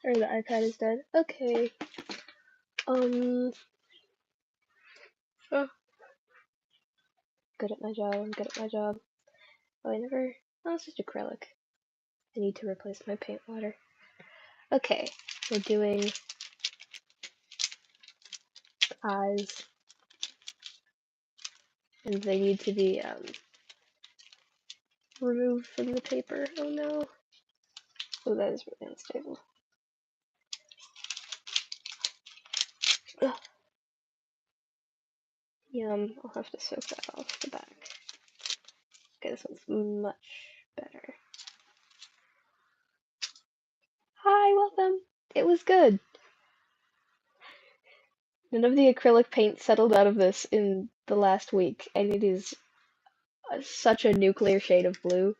Or the iPad is dead. Okay. Oh, good at my job. I'm good at my job. Oh, oh, it's just acrylic. I need to replace my paint water. Okay, we're doing eyes. And they need to be, removed from the paper. Oh no. Oh, that is really unstable. Ugh. Yum, I'll have to soak that off the back. Okay, this one's much better. Hi, welcome! It was good! None of the acrylic paint settled out of this in the last week, and it is such a nuclear shade of blue.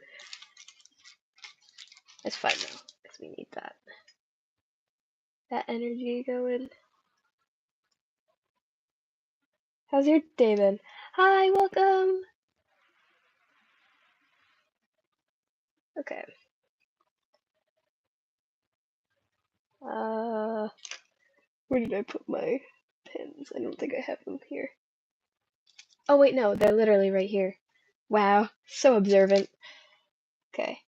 It's fine though, because we need that energy going. How's your day been? Hi, welcome! Okay. Where did I put my pins? I don't think I have them here. Oh wait, no, they're literally right here. Wow, so observant. Okay.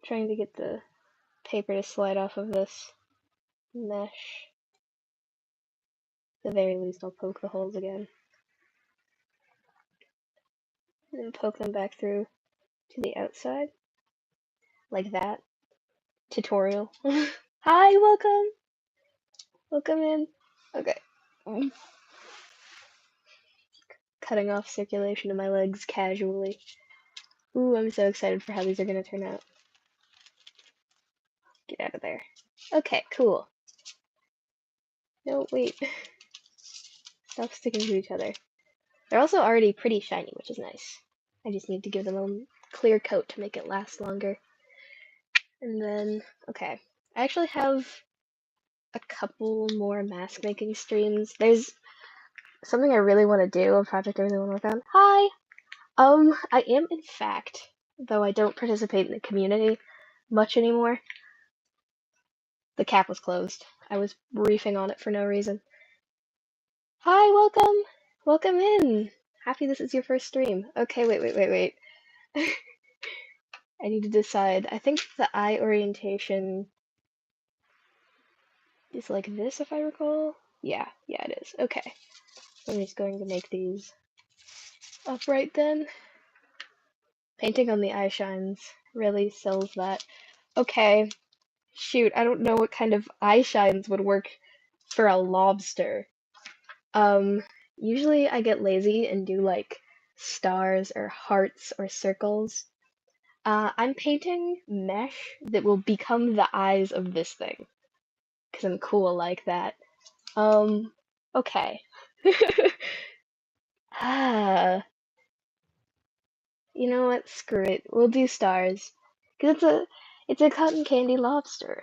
Trying to get the paper to slide off of this mesh. At the very least, I'll poke the holes again. And then poke them back through to the outside. Like that. Tutorial. Hi, welcome! Welcome in. Okay. Cutting off circulation to my legs casually. Ooh, I'm so excited for how these are gonna turn out. Get out of there. Okay, cool. No, wait. Stop sticking to each other. They're also already pretty shiny, which is nice. I just need to give them a clear coat to make it last longer. And then, okay. I actually have a couple more mask making streams. There's something I really want to do, a project I really want to work on. Hi! I am in fact, though I don't participate in the community much anymore. The cap was closed. I was reefing on it for no reason. Hi, welcome! Welcome in! Happy this is your first stream. Okay, wait. I need to decide. I think the eye orientation is like this, if I recall. Yeah, it is. Okay. I'm just going to make these upright then. Painting on the eye shines really sells that. Okay. Shoot, I don't know what kind of eye shines would work for a lobster. Usually I get lazy and do like stars or hearts or circles. I'm painting mesh that will become the eyes of this thing. Because I'm cool like that. Okay. Ah, you know what? Screw it. We'll do stars. Because it's a cotton candy lobster.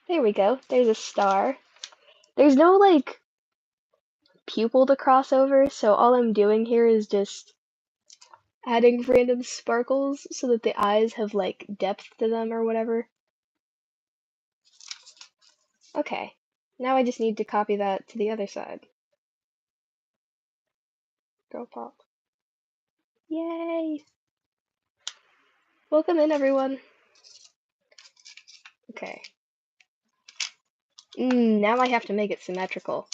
There we go. There's a star. There's no, like, pupil to cross over, so all I'm doing here is just adding random sparkles so that the eyes have, like, depth to them or whatever. Okay. Now I just need to copy that to the other side. Girl pop. Yay! Welcome in, everyone. Okay. Now I have to make it symmetrical.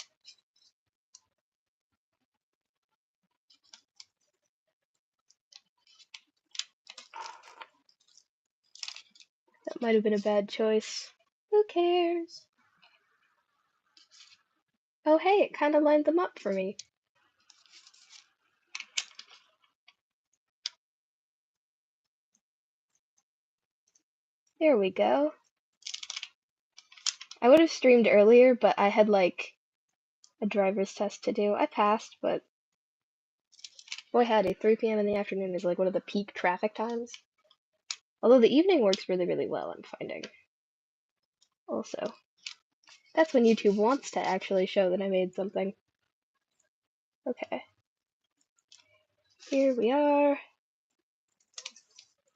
That might have been a bad choice. Who cares? Oh hey, it kind of lined them up for me. There we go. I would have streamed earlier, but I had like a driver's test to do. I passed, but boy howdy, 3 p.m. in the afternoon is like one of the peak traffic times. Although the evening works really, really well, I'm finding. Also, that's when YouTube wants to actually show that I made something. Okay. Here we are.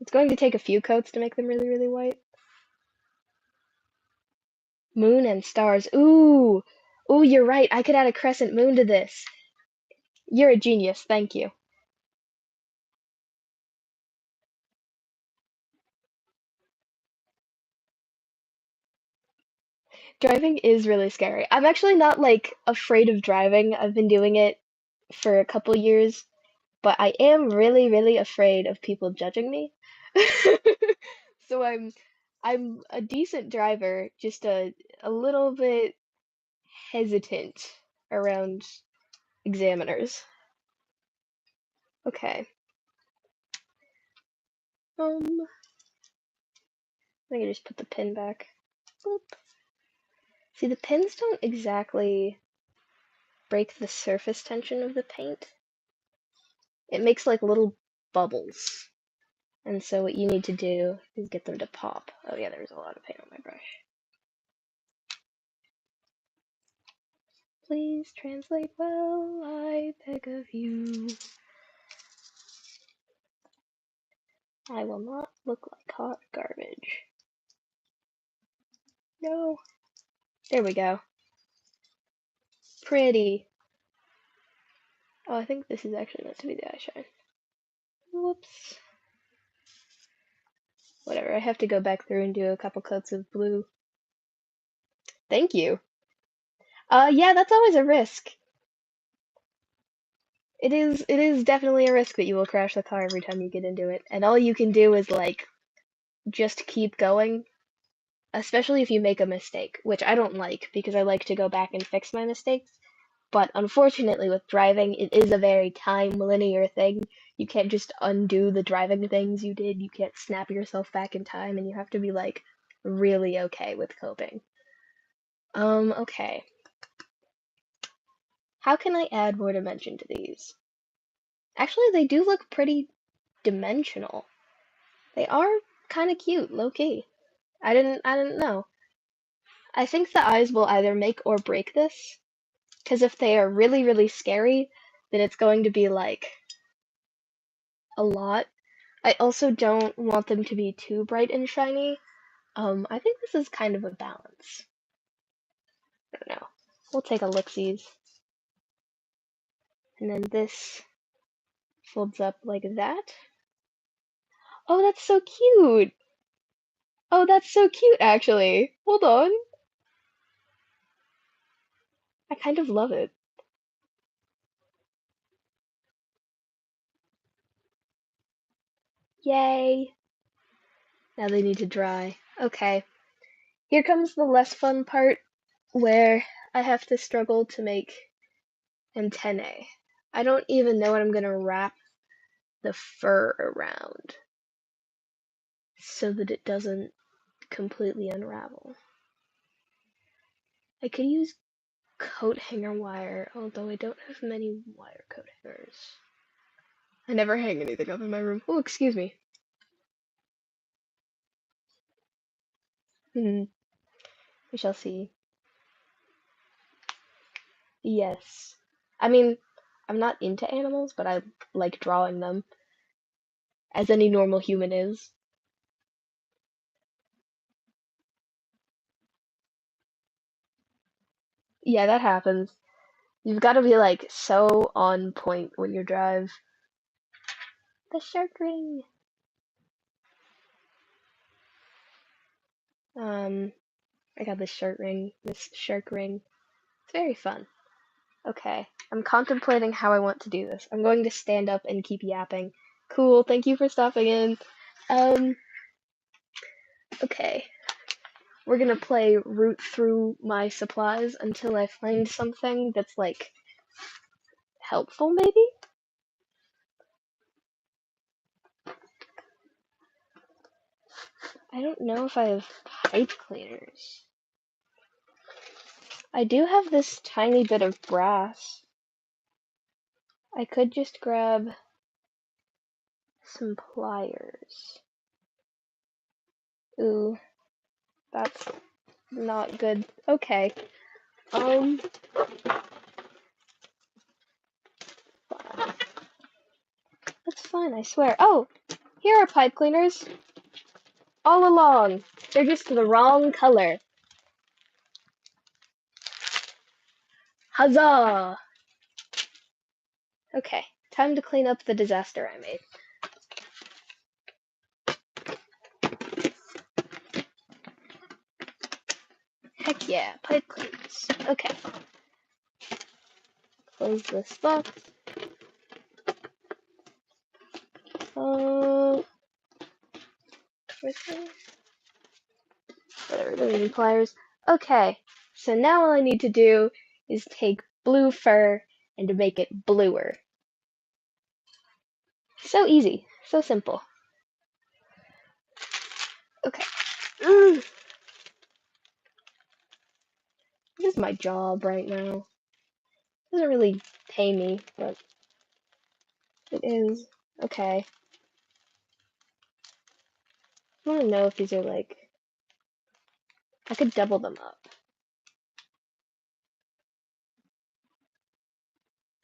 It's going to take a few coats to make them really, really white. Moon and stars. Ooh! Ooh, you're right. I could add a crescent moon to this. You're a genius. Thank you. Driving is really scary. I'm actually not like afraid of driving. I've been doing it for a couple years, but I am really, really afraid of people judging me. So I'm a decent driver, just a little bit hesitant around examiners. Okay. I can just put the pin back. Boop. See, the pins don't exactly break the surface tension of the paint. It makes like little bubbles. And so what you need to do is get them to pop. Oh yeah, there's a lot of paint on my brush. Please translate well, I beg of you. I will not look like hot garbage. No. There we go. Pretty. Oh, I think this is actually meant to be the eyeshine. Whoops. Whatever, I have to go back through and do a couple coats of blue. Thank you. Yeah, that's always a risk. It is definitely a risk that you will crash the car every time you get into it. And all you can do is like just keep going, especially if you make a mistake, which I don't like because I like to go back and fix my mistakes. But unfortunately with driving, it is a very time linear thing. You can't just undo the driving things you did. You can't snap yourself back in time and you have to be like really okay with coping. Okay. How can I add more dimension to these? Actually, they do look pretty dimensional. They are kind of cute, low key. I didn't know. I think the eyes will either make or break this, because if they are really, really scary, then it's going to be like a lot. I also don't want them to be too bright and shiny. I think this is kind of a balance. I don't know. We'll take a look-sees. And then this folds up like that. Oh, that's so cute! Oh, that's so cute, actually. Hold on. I kind of love it. Yay! Now they need to dry. Okay. Here comes the less fun part where I have to struggle to make antennae. I don't even know what I'm gonna wrap the fur around so that it doesn't completely unravel. I could use coat hanger wire, although I don't have many wire coat hangers. I never hang anything up in my room. Oh, excuse me. We shall see. Yes. I mean, I'm not into animals, but I like drawing them, as any normal human is. Yeah, that happens. You've got to be like so on point when you drive. The shark ring. Um, I got this shark ring. It's very fun. Okay, I'm contemplating how I want to do this. I'm going to stand up and keep yapping. Cool, thank you for stopping in. Um, okay. We're gonna play root through my supplies until I find something that's like helpful, maybe? I don't know if I have pipe cleaners. I do have this tiny bit of brass. I could just grab some pliers. Ooh, that's not good. Okay. That's fine, I swear. Oh, here are pipe cleaners. All along. They're just the wrong color. Huzzah! Okay, time to clean up the disaster I made. Heck yeah, pipe cleaners. Okay. Close this box. Whatever, don't need pliers. Okay, so now all I need to do is take blue fur and to make it bluer. So easy, so simple. Okay. This is my job right now. It doesn't really pay me, but it is. Okay. I want to know if these are like... I could double them up.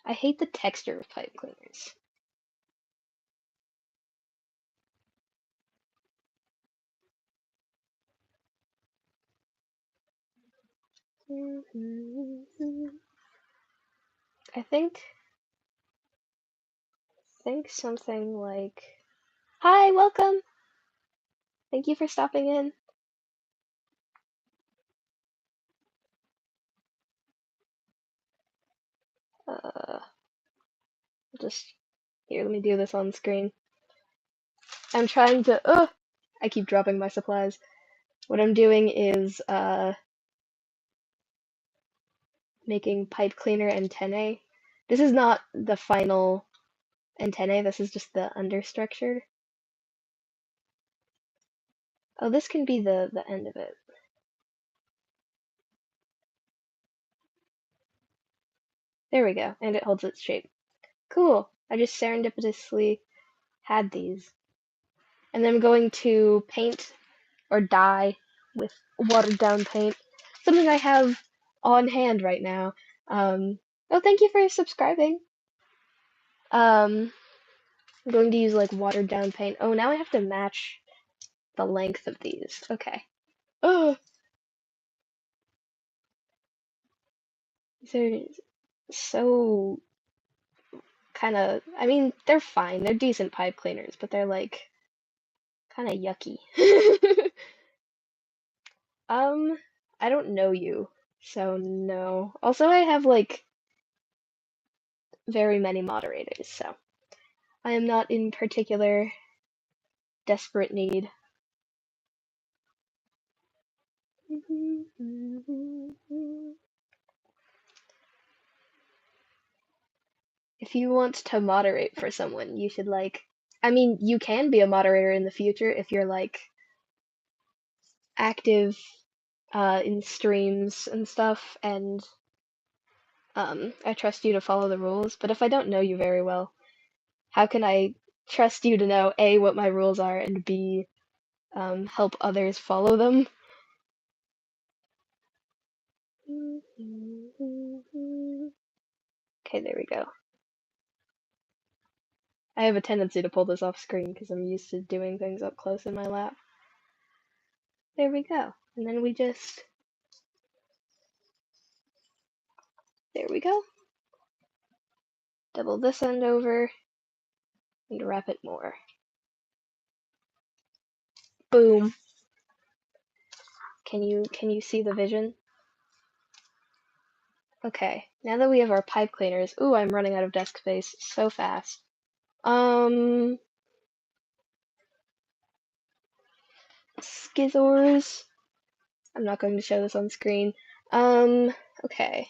I hate the texture of pipe cleaners. I think something like... Hi, welcome! Thank you for stopping in. Just... Here, let me do this on screen. I'm trying to... I keep dropping my supplies. What I'm doing is, making pipe cleaner antennae. This is not the final antennae, this is just the understructure. Oh, this can be the end of it. There we go, and it holds its shape. Cool. I just serendipitously had these. And then I'm going to paint or dye with watered down paint. Something I have on hand right now. Oh, thank you for subscribing. I'm going to use like watered down paint. Oh, now I have to match the length of these. Okay. Oh, these are so kind of, I mean, they're fine. They're decent pipe cleaners, but they're like kind of yucky. Um, I don't know you, so no. Also, I have like very many moderators, so I am not in particular desperate need. If you want to moderate for someone, you should like, I mean, you can be a moderator in the future if you're like active in streams and stuff, and I trust you to follow the rules. But if I don't know you very well, how can I trust you to know A, what my rules are, and B, help others follow them? Okay, there we go. I have a tendency to pull this off screen because I'm used to doing things up close in my lap. There we go. And then we just... There we go. Double this end over and wrap it more. Boom. Can you see the vision? Okay, now that we have our pipe cleaners, ooh, I'm running out of desk space so fast. Skizors. I'm not going to show this on screen. Okay.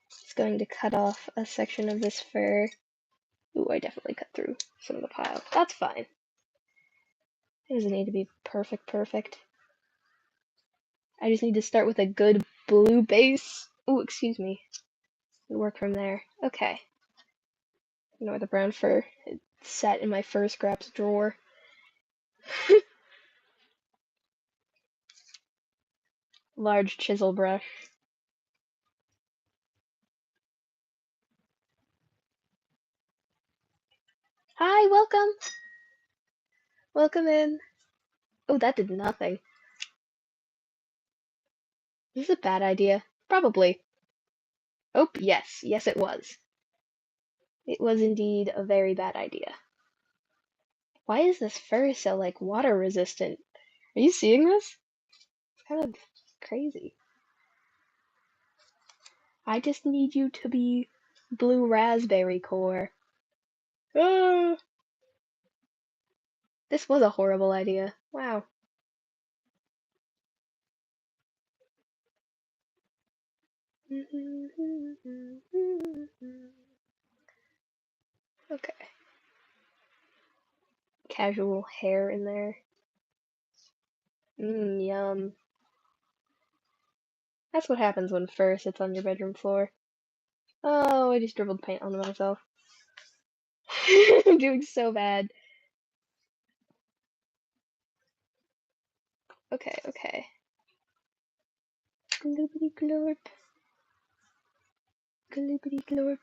Just going to cut off a section of this fur. Ooh, I definitely cut through some of the pile. That's fine. It doesn't need to be perfect. I just need to start with a good blue base. Ooh, excuse me. We work from there. Okay. Ignore the brown fur. It sat in my fur scraps drawer. large chisel brush. Hi, welcome! Welcome in. Oh, that did nothing. This is a bad idea. Probably. Oh, yes. Yes, it was. It was indeed a very bad idea. Why is this fur so, like, water resistant? Are you seeing this? It's kind of crazy. I just need you to be blue raspberry core. Ah, this was a horrible idea. Wow. Okay. Casual hair in there. Yum. That's what happens when fur sits on your bedroom floor. Oh, I just dribbled paint onto myself. I'm doing so bad. Okay, okay. Gloopity glorp. Gloopity glorp.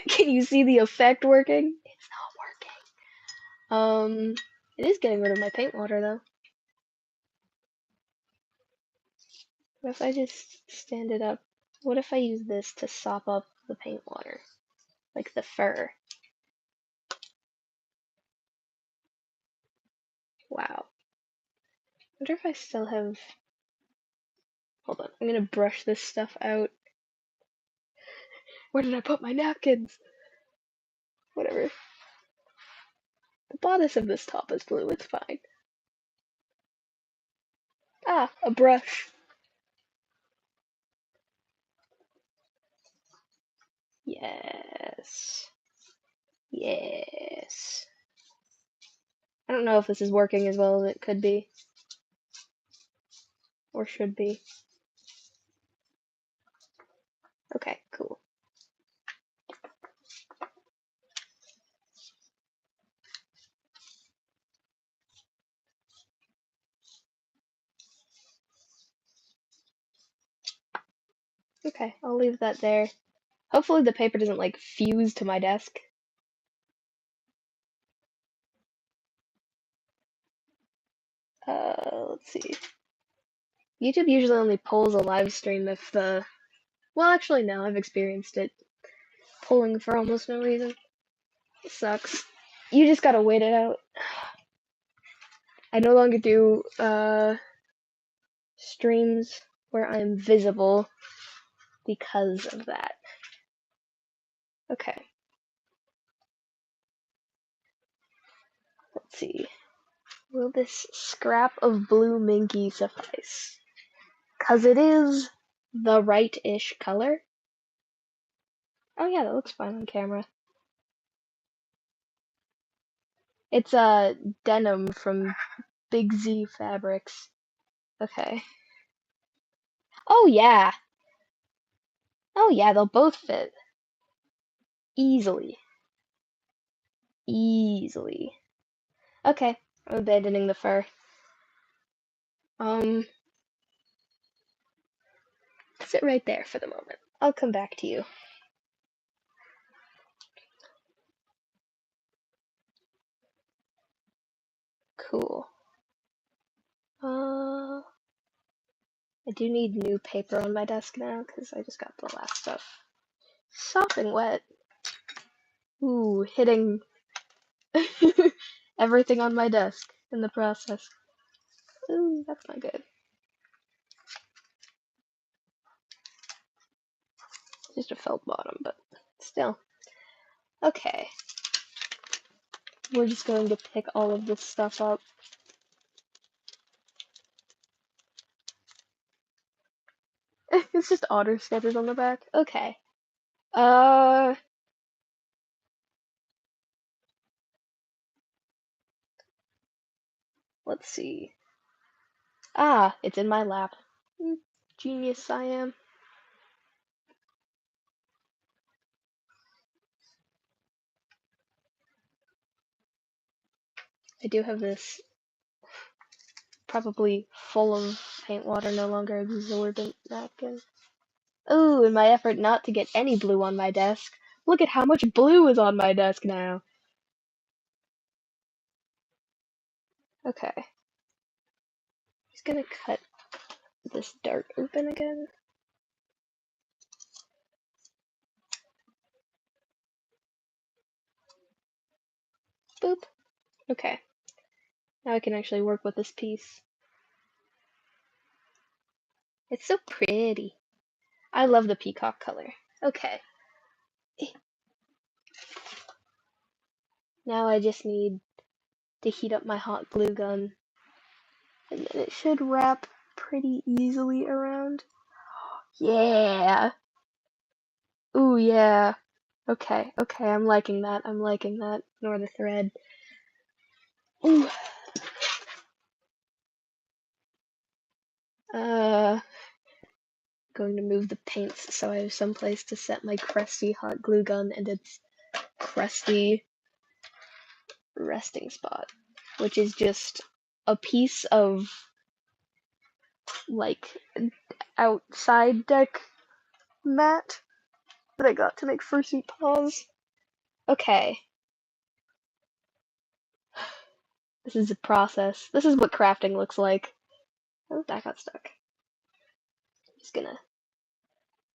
Can you see the effect working? It's not working. It is getting rid of my paint water though. What if I just stand it up? What if I use this to sop up the paint water? Like the fur. Wow. I wonder if I still have... Hold on, I'm gonna brush this stuff out. Where did I put my napkins? Whatever. The bodice of this top is blue, it's fine. Ah, a brush. Yes. Yes. I don't know if this is working as well as it could be. Or should be. Okay, cool. Okay, I'll leave that there. Hopefully the paper doesn't like fuse to my desk. Let's see. YouTube usually only pulls a live stream if the... Well, actually, no, I've experienced it pulling for almost no reason. It sucks. You just gotta wait it out. I no longer do, streams where I'm visible because of that. Okay. Let's see. Will this scrap of blue minky suffice? 'Cause it is the right-ish color. Oh yeah, that looks fine on camera. It's denim from Big Z Fabrics. Okay. Oh yeah. Oh yeah, they'll both fit. Easily. Easily. Okay, I'm abandoning the fur. Um, sit right there for the moment. I'll come back to you. Cool. I do need new paper on my desk now because I just got the last stuff sopping wet. Ooh, hitting everything on my desk in the process. Ooh, that's not good. Just a felt bottom, but still. Okay. We're just going to pick all of this stuff up. It's just otter sketches on the back. Okay. Uh, let's see. Ah, it's in my lap. Genius I am. I do have this probably full of paint water, no longer absorbent napkin. Oh, in my effort not to get any blue on my desk, look at how much blue is on my desk now. Okay. Just gonna cut this dart open again. Boop. Okay. Now I can actually work with this piece. It's so pretty. I love the peacock color. Okay. Now I just need to heat up my hot glue gun. And then it should wrap pretty easily around. Yeah! Ooh, yeah. Okay, okay, I'm liking that. I'm liking that. Ignore the thread. Ooh. Going to move the paints so I have some place to set my crusty hot glue gun and its crusty resting spot, which is just a piece of like outside deck mat that I got to make fursuit paws. Okay. This is a process. This is what crafting looks like. Oh, that got stuck. Just gonna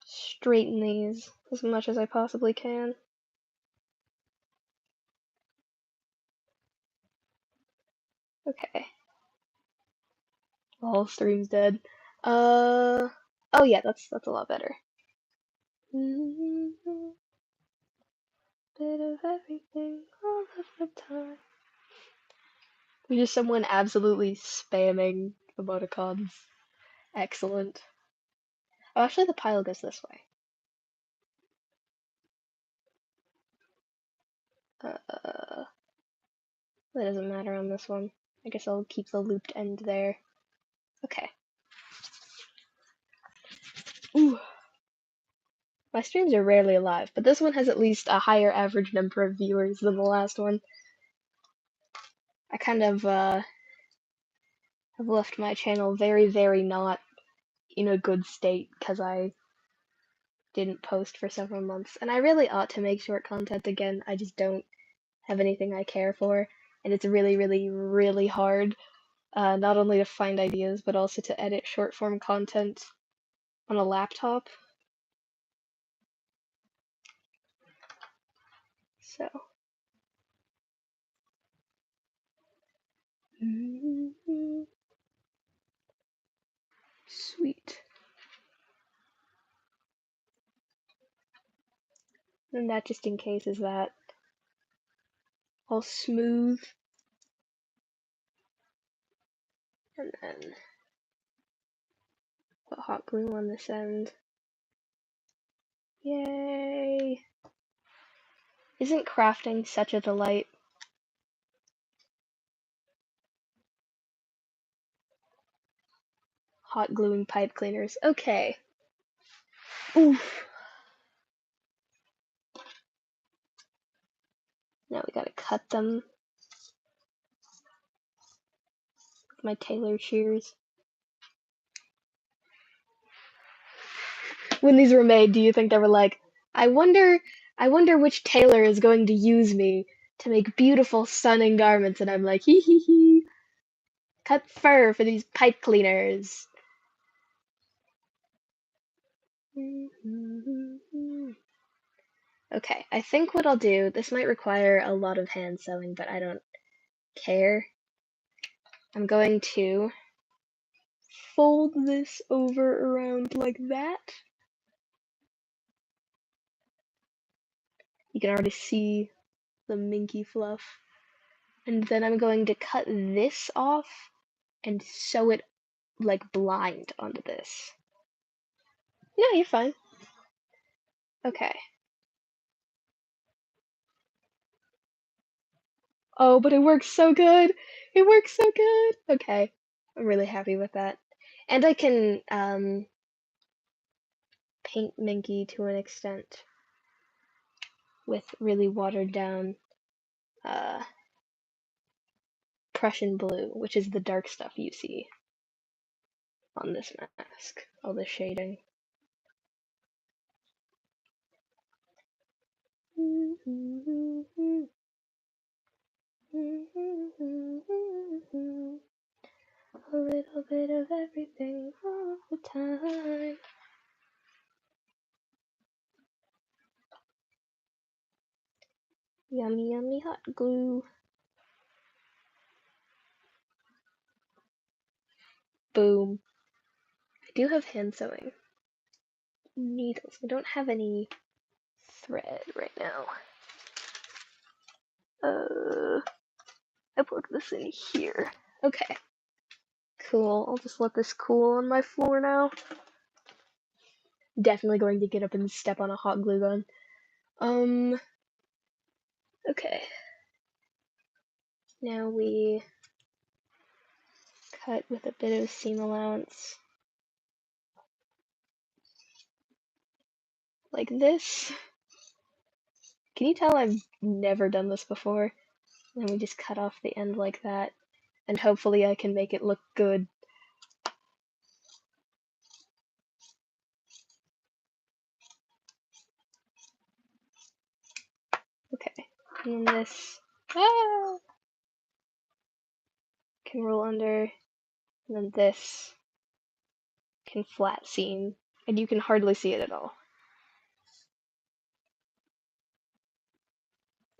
straighten these as much as I possibly can. Okay. The whole stream's dead. Oh yeah, that's a lot better. Bit of everything all of the time. There's just someone absolutely spamming emoticons. Excellent. Oh, actually, the pile goes this way. That doesn't matter on this one. I guess I'll keep the looped end there. Okay. Ooh. My streams are rarely live, but this one has at least a higher average number of viewers than the last one. I kind of have left my channel very, very not in a good state because I didn't post for several months, and I really ought to make short content again. I just don't have anything I care for, and it's really, really, really hard, not only to find ideas, but also to edit short form content on a laptop. So. Sweet. And that, just in case, is that all smooth. And then put hot glue on this end. Yay! Isn't crafting such a delight? Hot gluing pipe cleaners. Okay. Oof. Now we gotta cut them with my tailor shears. When these were made, do you think they were like, I wonder which tailor is going to use me to make beautiful stunning garments? And I'm like, hee hee hee. Cut fur for these pipe cleaners. Okay, I think what I'll do, this might require a lot of hand sewing, but I don't care. I'm going to fold this over around like that. You can already see the minky fluff. And then I'm going to cut this off and sew it like blind onto this. Yeah, you're fine. Okay. Oh, but it works so good. It works so good. Okay. I'm really happy with that. And I can paint Minky to an extent with really watered down Prussian blue, which is the dark stuff you see on this mask. All the shading. A little bit of everything all the time. Yummy, yummy hot glue. Boom. I do have hand sewing needles. I don't have any thread right now. I plug this in here. Okay. Cool. I'll just let this cool on my floor now. Definitely going to get up and step on a hot glue gun. Okay. Now we cut with a bit of seam allowance. Like this. Can you tell I've never done this before? And we just cut off the end like that. And hopefully I can make it look good. Okay. And then this can roll under. And then this can flat seam. And you can hardly see it at all.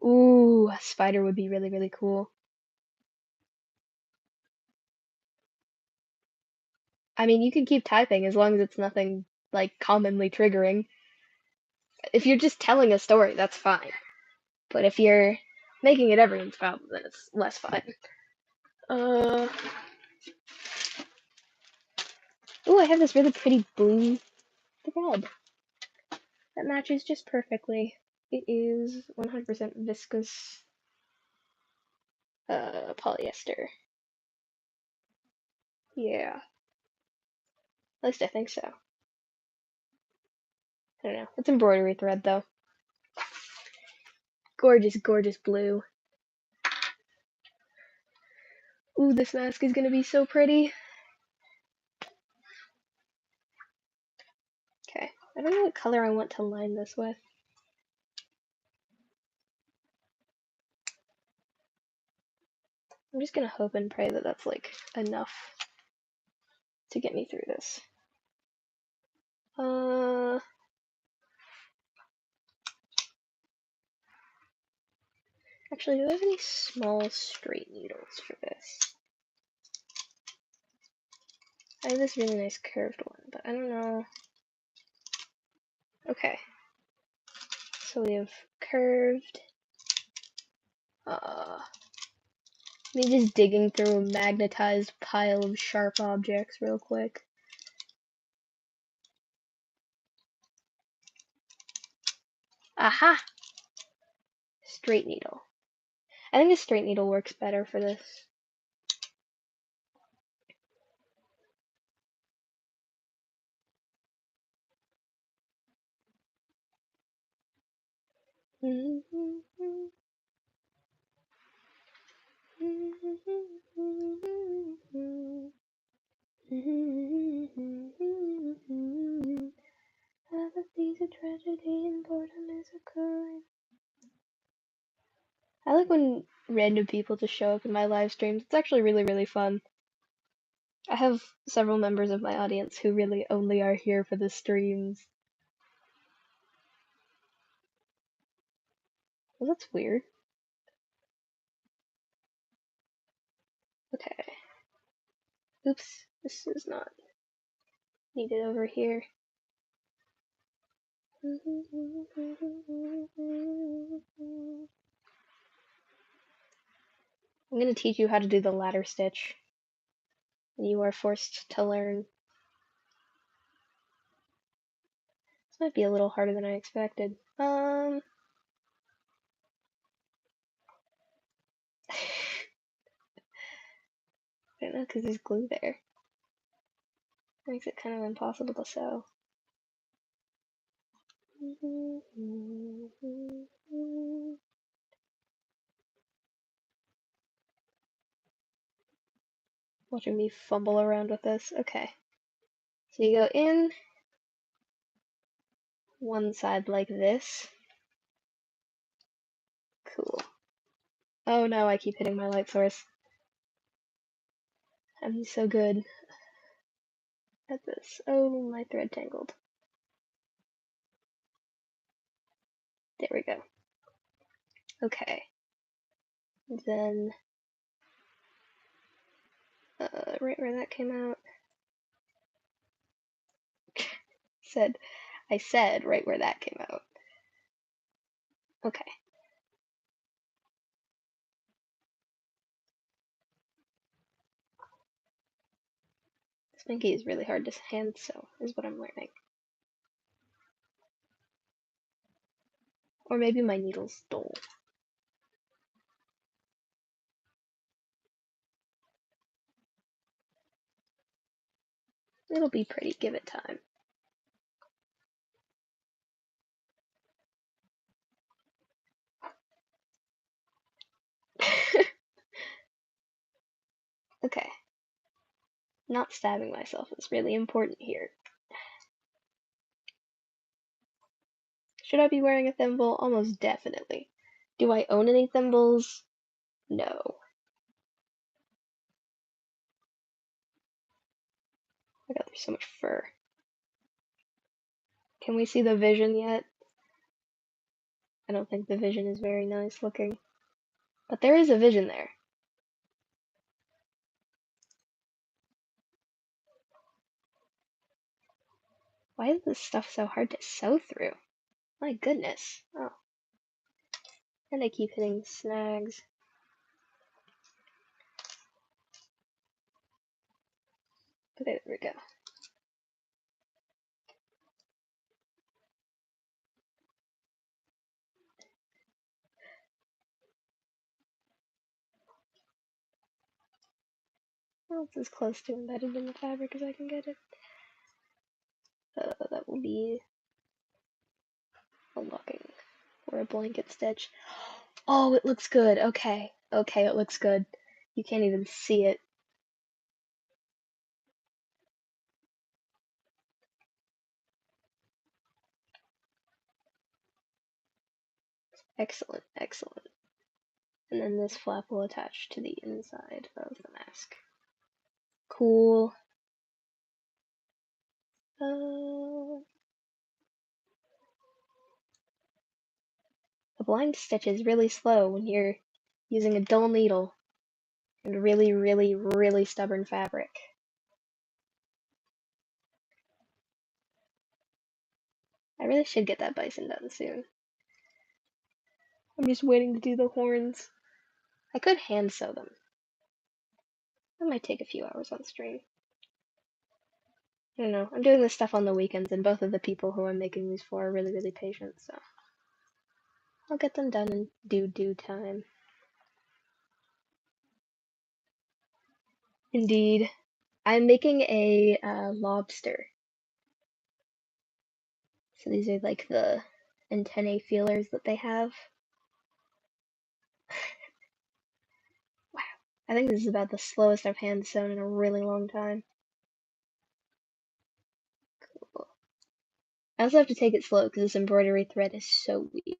Ooh, a spider would be really, really cool. I mean, you can keep typing as long as it's nothing, like, commonly triggering. If you're just telling a story, that's fine. But if you're making it everyone's problem, then it's less fun. Ooh, I have this really pretty blue thread that matches just perfectly. It is 100% viscose polyester. Yeah. At least I think so. I don't know. It's embroidery thread, though. Gorgeous, gorgeous blue. Ooh, this mask is gonna be so pretty. Okay. I don't know what color I want to line this with. I'm just gonna hope and pray that that's, like, enough to get me through this. Actually, do I have any small straight needles for this? I have this really nice curved one, but I don't know. Okay. So we have curved. Me just digging through a magnetized pile of sharp objects real quick. Aha! Straight needle. I think a straight needle works better for this. Apathy's a tragedy and boredom is a crime. I like when random people just show up in my live streams. It's actually really, really fun. I have several members of my audience who really only are here for the streams. Well, that's weird. Okay. Oops, this is not needed over here. I'm going to teach you how to do the ladder stitch. You are forced to learn. This might be a little harder than I expected. I don't know, because there's glue there. Makes it kind of impossible to sew. Watching me fumble around with this. Okay. So you go in one side like this. Cool. Oh no, I keep hitting my light source. I'm so good at this. Oh, my thread tangled. There we go. Okay. Then, right where that came out. I said right where that came out. Okay. This Pinky is really hard to hand sew, is what I'm learning. Or maybe my needle's dull. It'll be pretty, give it time. Okay. Not stabbing myself is really important here. Should I be wearing a thimble? Almost definitely. Do I own any thimbles? No. Oh my god, there's so much fur. Can we see the vision yet? I don't think the vision is very nice looking. But there is a vision there. Why is this stuff so hard to sew through? My goodness. Oh. And I keep hitting snags. Okay, there we go. Well, it's as close to embedded in the fabric as I can get it. That will be a locking or a blanket stitch. Oh, it looks good. Okay. Okay, it looks good. You can't even see it. Excellent, excellent. And then this flap will attach to the inside of the mask. Cool. The blind stitch is really slow when you're using a dull needle and really, really, really stubborn fabric. I really should get that bison done soon. I'm just waiting to do the horns. I could hand sew them. That might take a few hours on stream. I don't know. I'm doing this stuff on the weekends, and both of the people who I'm making these for are really, really patient, so I'll get them done in due time. Indeed. I'm making a lobster. So these are like the antennae feelers that they have. Wow. I think this is about the slowest I've hand sewn in a really long time. Cool. I also have to take it slow because this embroidery thread is so weak.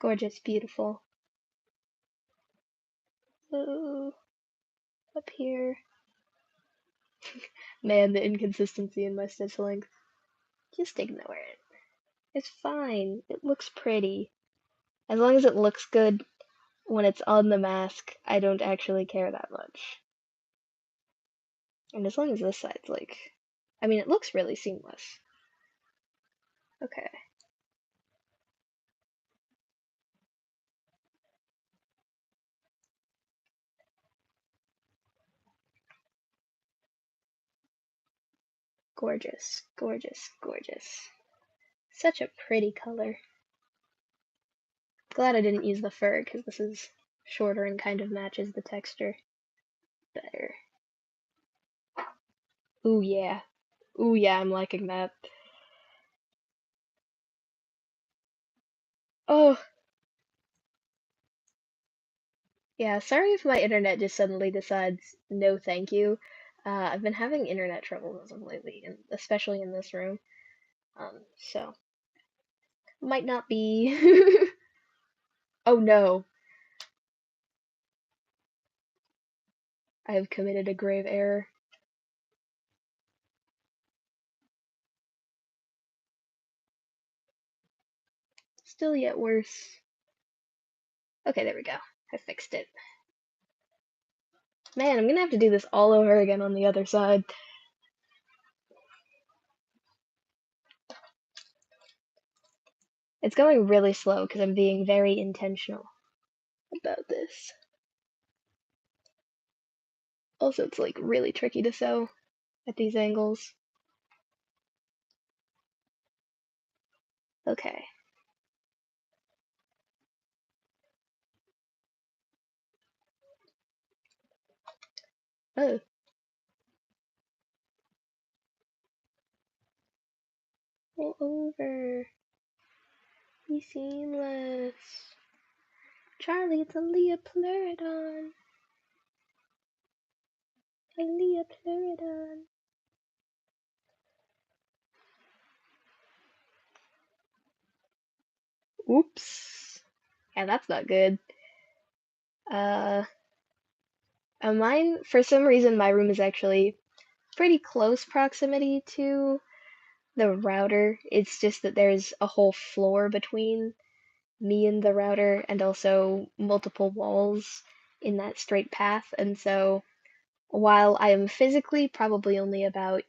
Gorgeous, beautiful. Ooh, up here. Man, the inconsistency in my stitch length. Just ignore it. It's fine. It looks pretty. As long as it looks good when it's on the mask, I don't actually care that much. And as long as this side's like... I mean, it looks really seamless. Okay. Gorgeous, gorgeous, gorgeous. Such a pretty color. Glad I didn't use the fur, because this is shorter and kind of matches the texture better. Ooh yeah. Ooh yeah, I'm liking that. Oh, yeah, sorry if my internet just suddenly decides no thank you. I've been having internet trouble as of lately, and especially in this room. So might not be. Oh no, I have committed a grave error. Still yet worse. Okay, there we go. I fixed it. Man, I'm gonna have to do this all over again on the other side. It's going really slow because I'm being very intentional about this. Also, it's like really tricky to sew at these angles. Okay. Oh, all over. Be seamless. Charlie, it's a Leopleurodon. A Leopleurodon. Oops. Yeah, that's not good. Uh, mine, for some reason, my room is actually pretty close proximity to the router. It's just that there's a whole floor between me and the router, and also multiple walls in that straight path. And so, while I am physically probably only about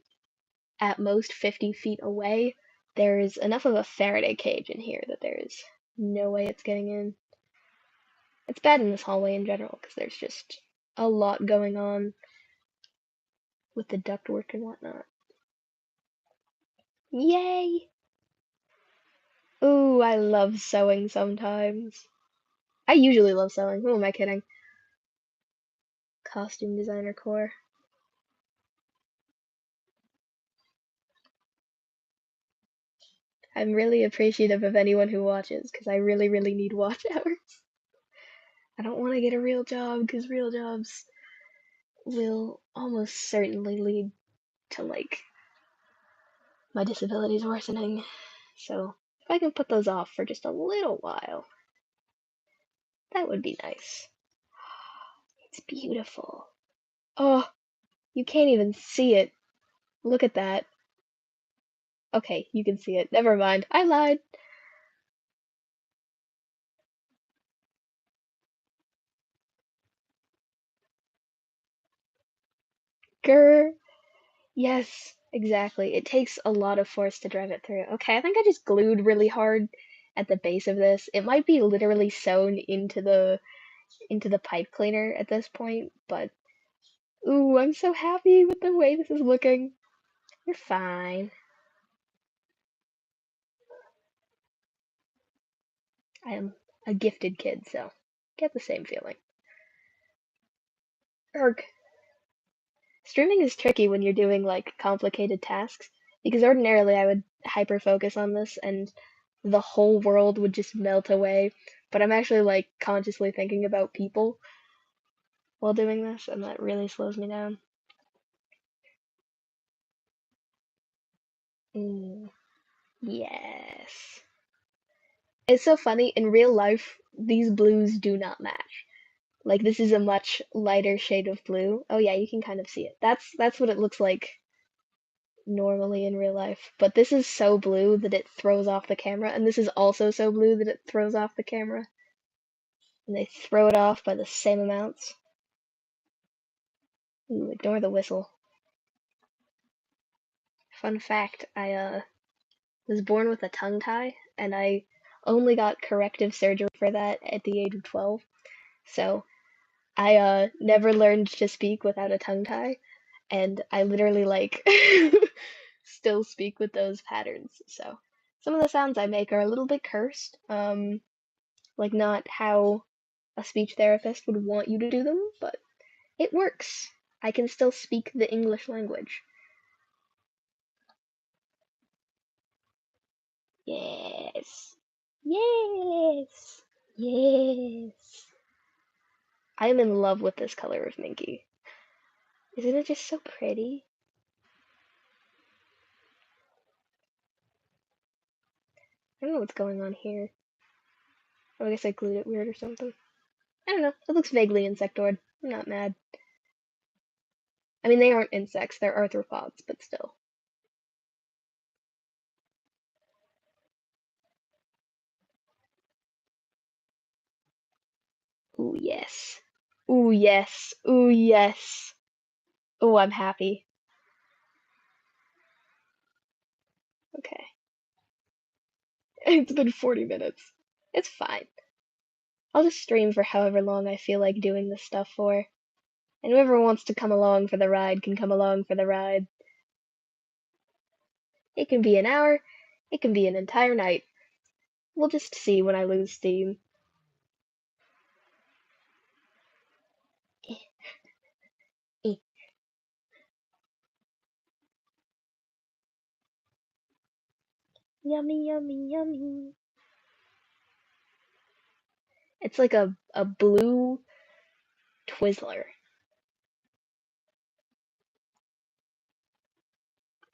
at most 50 feet away, there's enough of a Faraday cage in here that there's no way it's getting in. It's bad in this hallway in general because there's just a lot going on with the ductwork and whatnot. Yay! Ooh, I love sewing sometimes. I usually love sewing. Who am I kidding? Costume designer core. I'm really appreciative of anyone who watches because I really, really need watch hours. I don't want to get a real job because real jobs will almost certainly lead to like my disabilities worsening. So if I can put those off for just a little while, that would be nice. It's beautiful. Oh, you can't even see it. Look at that. Okay, you can see it. Never mind. I lied. Grr. Yes, exactly. It takes a lot of force to drive it through. Okay, I think I just glued really hard at the base of this. It might be literally sewn into the pipe cleaner at this point, but ooh, I'm so happy with the way this is looking. You're fine. I am a gifted kid, so get the same feeling. Erg. Streaming is tricky when you're doing like complicated tasks because ordinarily I would hyper focus on this and the whole world would just melt away. But I'm actually like consciously thinking about people while doing this, and that really slows me down. Mm, yes. It's so funny. In real life, these blues do not match. Like this is a much lighter shade of blue. Oh yeah, you can kind of see it. That's what it looks like normally in real life. But this is so blue that it throws off the camera, and this is also so blue that it throws off the camera. And they throw it off by the same amounts. Ooh, ignore the whistle. Fun fact, I was born with a tongue tie, and I only got corrective surgery for that at the age of 12. So I never learned to speak without a tongue tie, and I literally like still speak with those patterns. So some of the sounds I make are a little bit cursed, like not how a speech therapist would want you to do them, but it works. I can still speak the English language. Yes. Yes! Yes! I am in love with this color of Minky. Isn't it just so pretty? I don't know what's going on here. Oh, I guess I glued it weird or something. I don't know. It looks vaguely insectoid. I'm not mad. I mean, they aren't insects. They're arthropods, but still. Ooh, yes. Ooh, yes. Ooh, yes. Ooh, I'm happy. Okay. It's been 40 minutes. It's fine. I'll just stream for however long I feel like doing this stuff for. And whoever wants to come along for the ride can come along for the ride. It can be an hour, it can be an entire night. We'll just see when I lose steam. Yummy, yummy, yummy. It's like a blue Twizzler.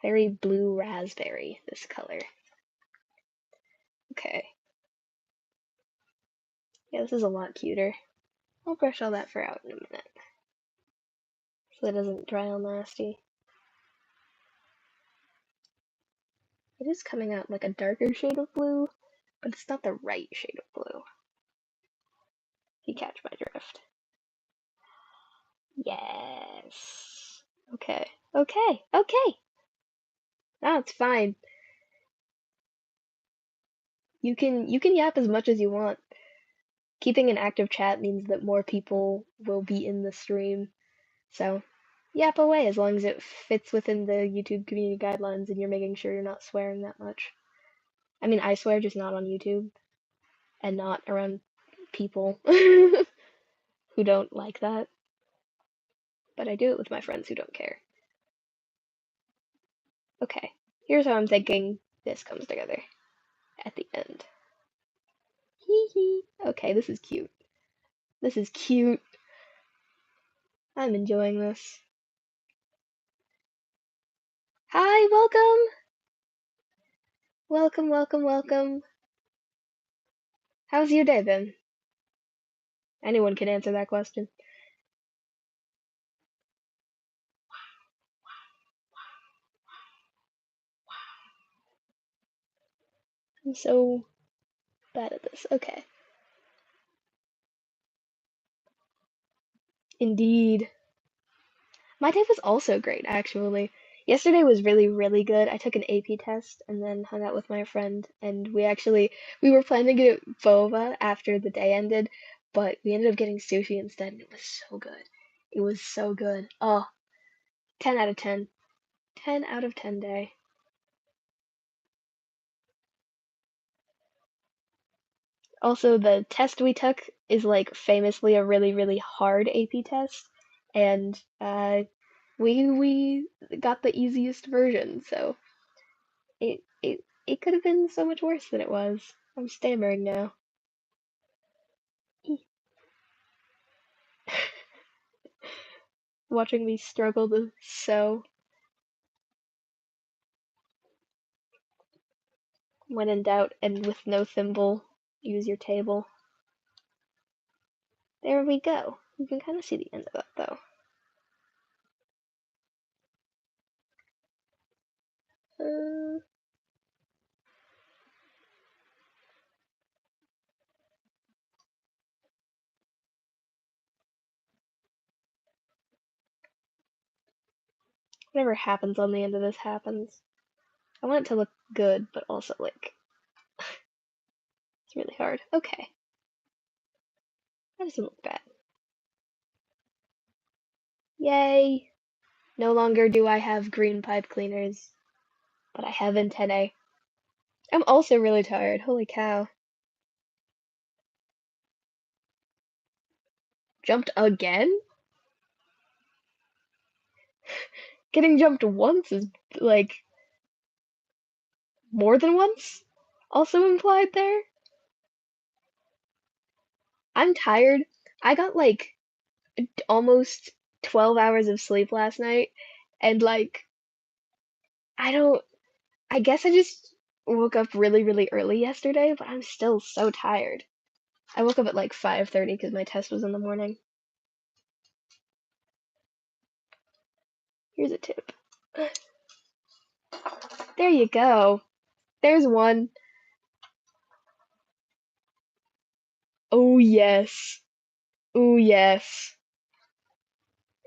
Very blue raspberry, this color. Okay. Yeah, this is a lot cuter. I'll brush all that fur out in a minute. So it doesn't dry all nasty. It is coming out like a darker shade of blue, but it's not the right shade of blue. If you catch my drift. Yes. Okay. Okay. Okay. That's fine. You can yap as much as you want. Keeping an active chat means that more people will be in the stream. So yap away as long as it fits within the YouTube community guidelines and you're making sure you're not swearing that much. I mean, I swear, just not on YouTube and not around people who don't like that. But I do it with my friends who don't care. Okay, here's how I'm thinking this comes together at the end. Hee hee. Okay, this is cute. This is cute. I'm enjoying this. Hi, welcome! Welcome, welcome, welcome. How's your day been? Anyone can answer that question. I'm so bad at this. Okay. Indeed. My day was also great, actually. Yesterday was really, really good. I took an AP test and then hung out with my friend, and we were planning to get boba after the day ended, but we ended up getting sushi instead, and it was so good. It was so good. Oh, 10 out of 10. 10 out of 10 day. Also, the test we took is like famously a really, really hard AP test, and we got the easiest version, so it could have been so much worse than it was. I'm stammering now. Watching me struggle to sew. When in doubt and with no thimble, use your table. There we go. You can kind of see the end of that though. Uh, Whatever happens on the end of this happens. I want it to look good, but also like it's really hard. Okay. That doesn't look bad. Yay! No longer do I have green pipe cleaners, but I have antennae. I'm also really tired. Holy cow. Jumped again? Getting jumped once is like more than once also implied there. I'm tired. I got like almost 12 hours of sleep last night, and like I don't I guess I just woke up really, really early yesterday, but I'm still so tired. I woke up at like 5:30 because my test was in the morning. Here's a tip. There you go. There's one. Oh yes. Oh yes.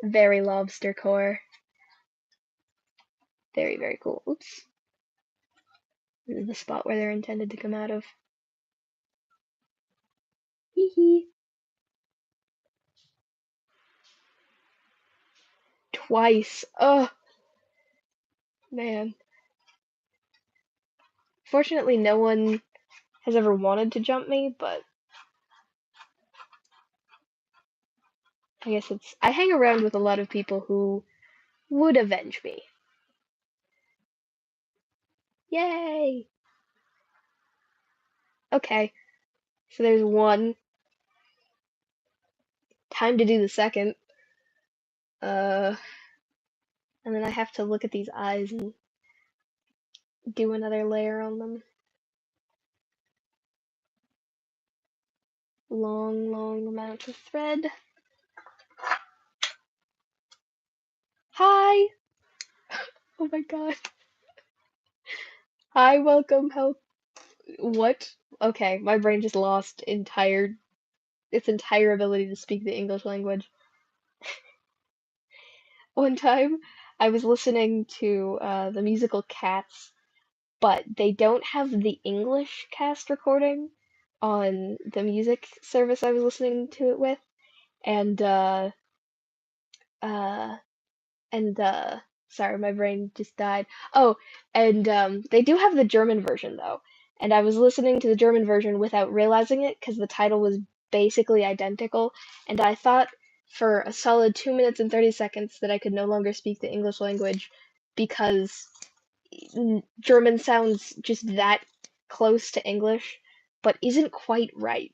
Very lobster core. Very, very cool. Oops. This is the spot where they're intended to come out of. Hee hee. Twice. Oh, man. Fortunately, no one has ever wanted to jump me, but I guess it's. I hang around with a lot of people who would avenge me. Yay! Okay, so there's one. Time to do the second. Uh, and then I have to look at these eyes and do another layer on them. Long, long amount of thread. Hi! Oh my god. Hi, welcome, help. What? Okay, my brain just lost its entire ability to speak the English language. One time, I was listening to the musical Cats, but they don't have the English cast recording on the music service I was listening to it with, and uh, and sorry, my brain just died. Oh, and they do have the German version though, and I was listening to the German version without realizing it because the title was basically identical, and I thought for a solid 2 minutes and 30 seconds that I could no longer speak the English language because German sounds just that close to English, but isn't quite right.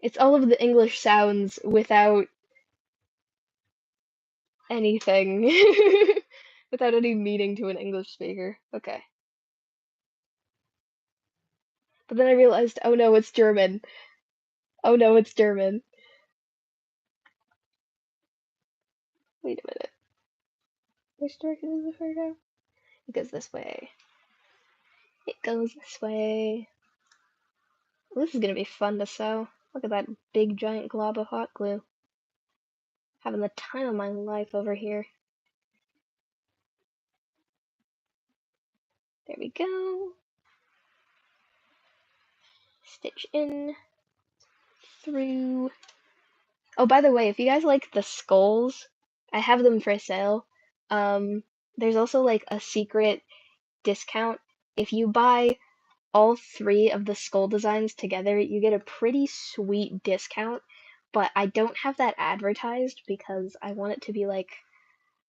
It's all of the English sounds without anything, without any meaning to an English speaker. Okay. But then I realized, oh no, it's German. Oh no, it's German. Wait a minute. Which direction is the photo? It goes this way. It goes this way. Well, this is gonna be fun to sew. Look at that big giant glob of hot glue. Having the time of my life over here. There we go. Stitch in through. Oh, by the way, if you guys like the skulls, I have them for sale. Um, there's also like a secret discount. If you buy all three of the skull designs together, you get a pretty sweet discount. But I don't have that advertised because I want it to be like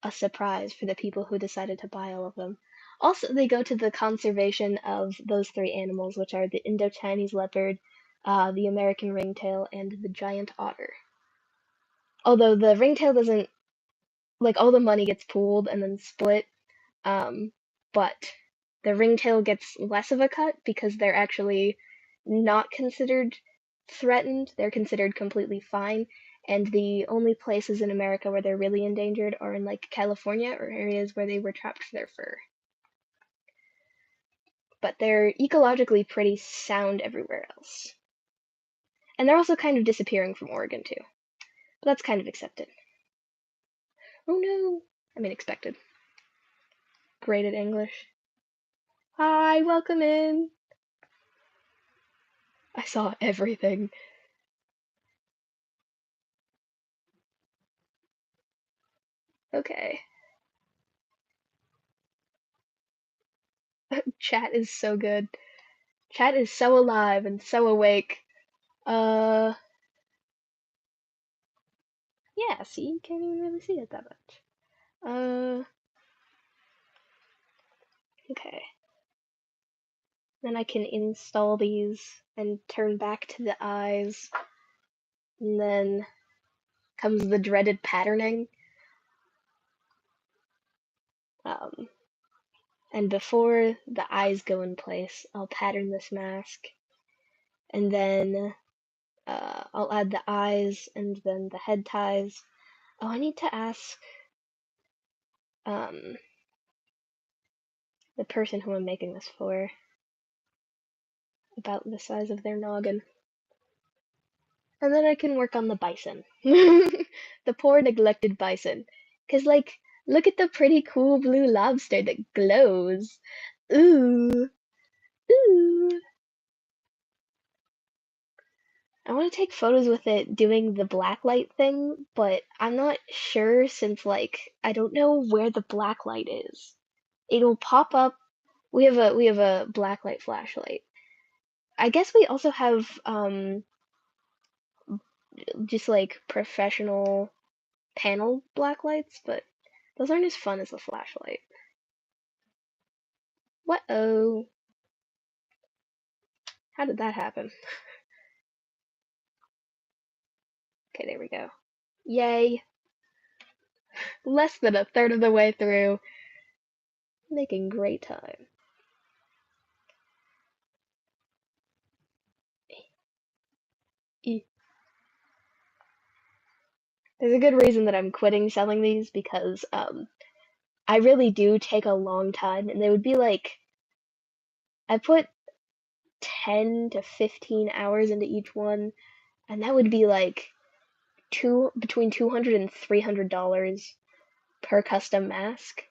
a surprise for the people who decided to buy all of them. Also, they go to the conservation of those three animals, which are the Indo-Chinese leopard, the American ringtail, and the giant otter. Although the ringtail doesn't, like, all the money gets pooled and then split, um, but the ringtail gets less of a cut because they're actually not considered threatened. They're considered completely fine, and the only places in America where they're really endangered are in like California or areas where they were trapped for their fur. But they're ecologically pretty sound everywhere else. And they're also kind of disappearing from Oregon too. But that's kind of accepted. Oh no! I mean expected. Great at English. Hi, welcome in. I saw everything. Okay. Chat is so good. Chat is so alive and so awake. Uh, yeah, see, you can't even really see it that much. Uh, okay. Then I can install these and turn back to the eyes. And then comes the dreaded patterning. And before the eyes go in place, I'll pattern this mask. And then I'll add the eyes and then the head ties. Oh, I need to ask um, the person who I'm making this for about the size of their noggin. And then I can work on the bison. The poor neglected bison. 'Cause, like, look at the pretty cool blue lobster that glows. Ooh, ooh. I want to take photos with it doing the blacklight thing, but I'm not sure since, like, I don't know where the blacklight is. It'll pop up. We have a blacklight flashlight. I guess we also have just like professional panel blacklights, but those aren't as fun as the flashlight. What oh? How did that happen? Okay, there we go. Yay! Less than a third of the way through. Making great time. There's a good reason that I'm quitting selling these because I really do take a long time, and they would be like I put 10 to 15 hours into each one, and that would be like between $200 and $300 per custom mask,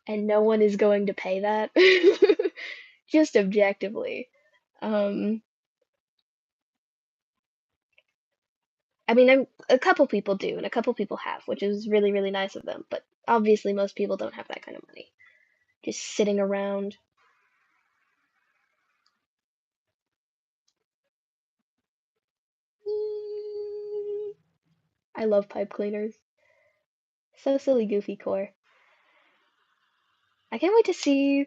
and no one is going to pay that. Just objectively. Um, I mean, a couple people do, and a couple people have, which is really, really nice of them. But obviously, most people don't have that kind of money. Just sitting around. I love pipe cleaners. So silly, goofy core. I can't wait to see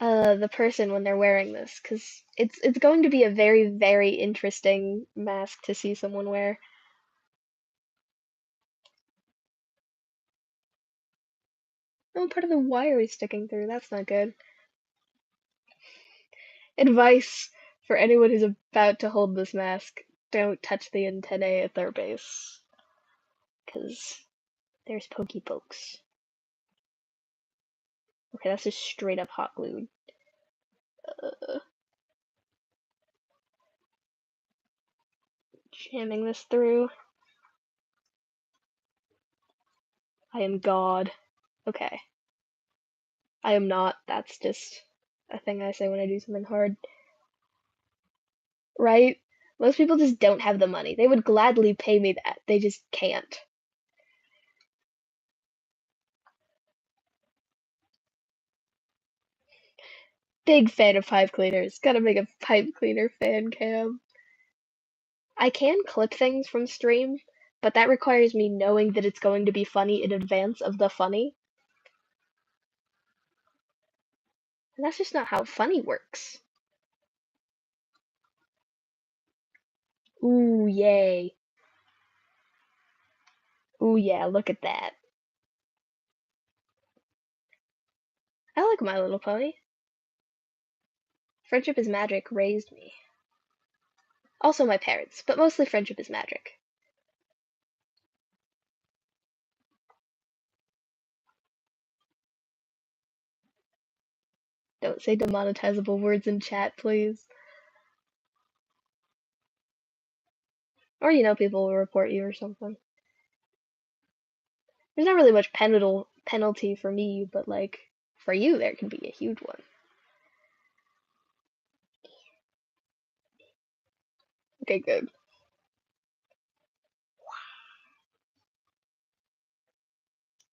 the person when they're wearing this, because it's going to be a very, very interesting mask to see someone wear. Oh, part of the wire is sticking through. That's not good. Advice for anyone who's about to hold this mask: don't touch the antennae at their base, because there's pokey pokes. Okay, that's just straight up hot glued. Uh, Jamming this through. I am God. Okay. I am not. That's just a thing I say when I do something hard. Right? Most people just don't have the money. They would gladly pay me that. They just can't. Big fan of pipe cleaners. Gotta make a pipe cleaner fan cam. I can clip things from stream, but that requires me knowing that it's going to be funny in advance of the funny. And that's just not how funny works. Ooh, yay. Ooh, yeah, look at that. I like My Little Pony. Friendship is Magic raised me. Also my parents, but mostly Friendship is Magic. Don't say demonetizable words in chat, please. Or, people will report you or something. There's not really much penalty for me, but, like, for you, there can be a huge one. Okay, good.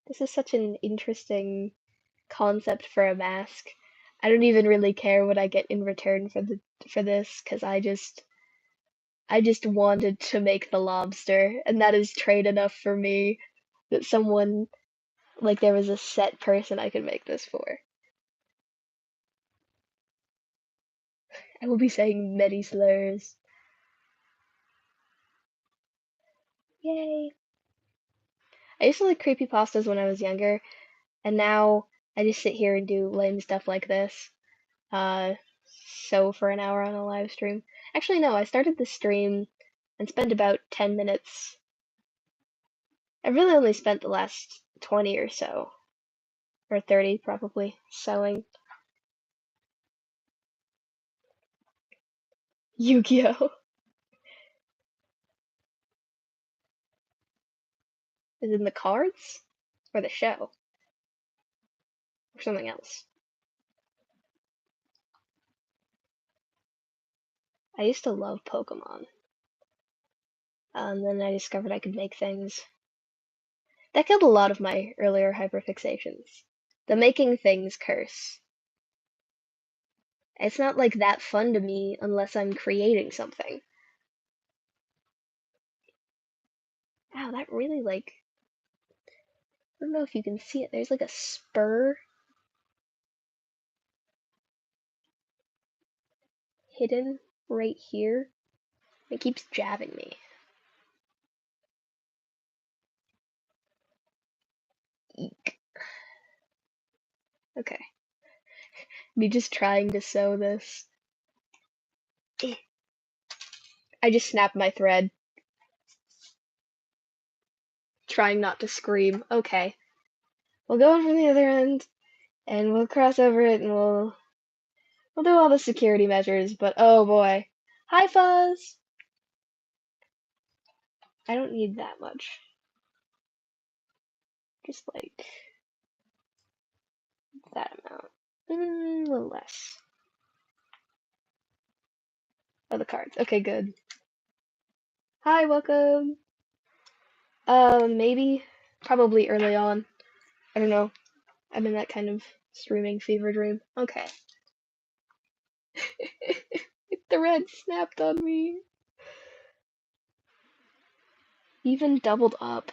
This is such an interesting concept for a mask. I don't even really care what I get in return for this, because I just wanted to make the lobster, and that is trade enough for me that someone, like, there was a set person I could make this for. I will be saying many slurs. Yay. I used to like creepypastas when I was younger, and now I just sit here and do lame stuff like this. Uh, so for an hour on a live stream. Actually, no, I started the stream and spent about 10 minutes. I really only spent the last 20 or so, or 30 probably, selling Yu-Gi-Oh! Is it in the cards? Or the show? Or something else? I used to love Pokemon. And then I discovered I could make things. That killed a lot of my earlier hyperfixations. The making things curse. It's not like that fun to me unless I'm creating something. Wow, that really like, I don't know if you can see it. There's like a spur hidden right here. It keeps jabbing me. Eek. Okay. Me just trying to sew this. I just snapped my thread. Trying not to scream. Okay. We'll go in from the other end, and we'll cross over it, and we'll do all the security measures, but oh boy. Hi, Fuzz! I don't need that much. Just like that amount. A little less. Oh, the cards. Okay, good. Hi, welcome. Maybe. Probably early on. I don't know. I'm in that kind of streaming fever dream. Okay. The red snapped on me. Even doubled up.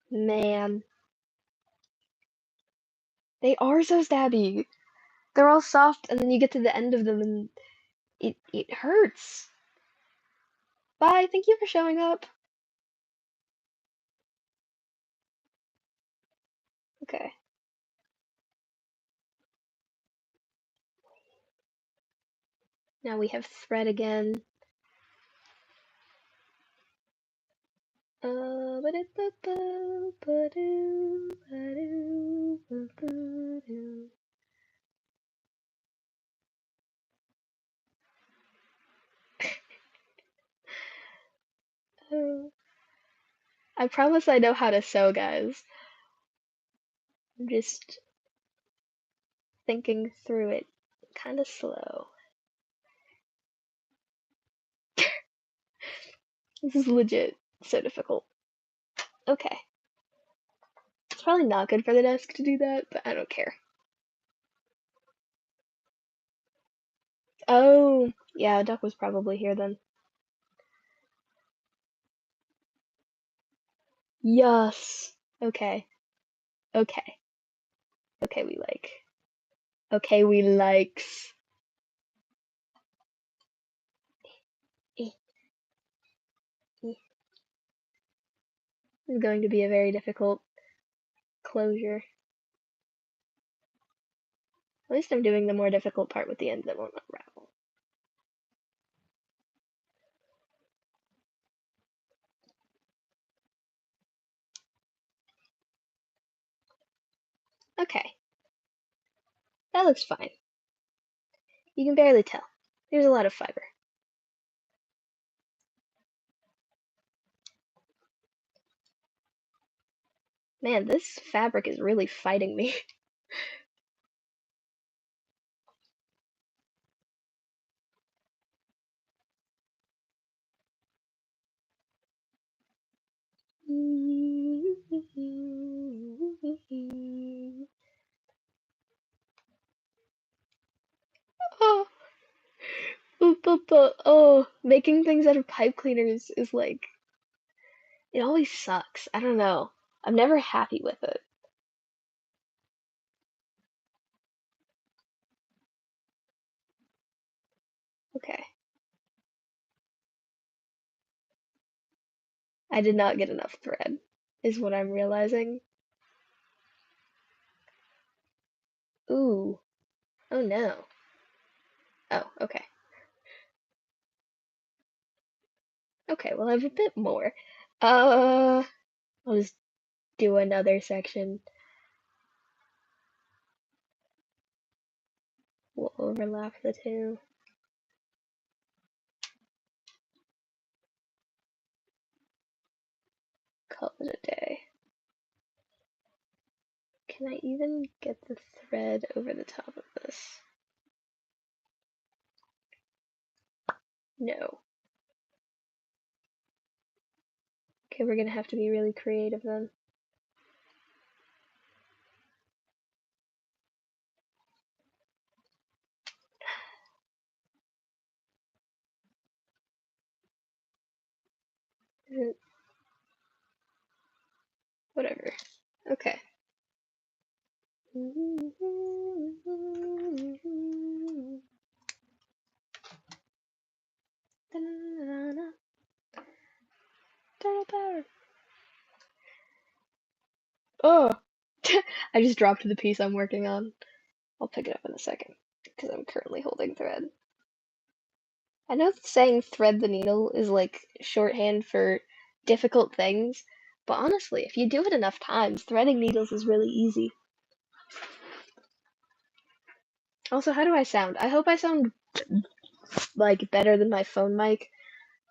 Man. They are so stabby. They're all soft, and then you get to the end of them, and it hurts. Bye, thank you for showing up. Okay. Now we have thread again. I promise I know how to sew, guys. I'm just thinking through it kind of slow. This is legit so difficult. Okay. It's probably not good for the desk to do that, but I don't care. Oh, yeah, Duck was probably here then. Yes. Okay. Okay. Okay, we like. Okay, we likes. This is going to be a very difficult closure. At least I'm doing the more difficult part with the end that won't unravel. Okay. That looks fine. You can barely tell. There's a lot of fiber. Man, this fabric is really fighting me. Oh, oh, making things out of pipe cleaners is like, it always sucks. I don't know. I'm never happy with it. Okay. I did not get enough thread, is what I'm realizing. Ooh. Oh no. Oh, okay. Okay, well I have a bit more. I'll just do another section. We'll overlap the two. Call it a day. Can I even get the thread over the top of this? No. Okay, we're gonna have to be really creative then. Whatever. Okay. Turtle power. Oh! I just dropped the piece I'm working on. I'll pick it up in a second, because I'm currently holding thread. I know that saying thread the needle is like shorthand for difficult things, but honestly, if you do it enough times, threading needles is really easy. Also, how do I sound? I hope I sound like better than my phone mic.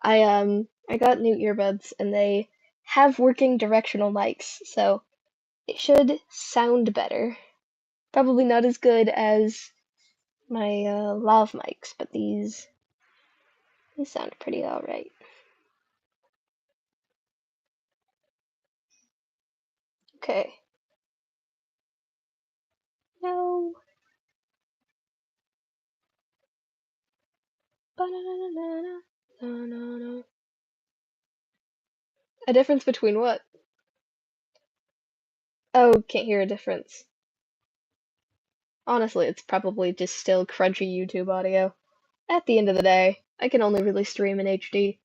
I got new earbuds and they have working directional mics, so it should sound better. Probably not as good as my lav mics, but these sound pretty alright. Okay. No. Ba-na-na-na-na. No, no, no. A difference between what? Oh, can't hear a difference. Honestly, it's probably just still crunchy YouTube audio. At the end of the day, I can only really stream in HD.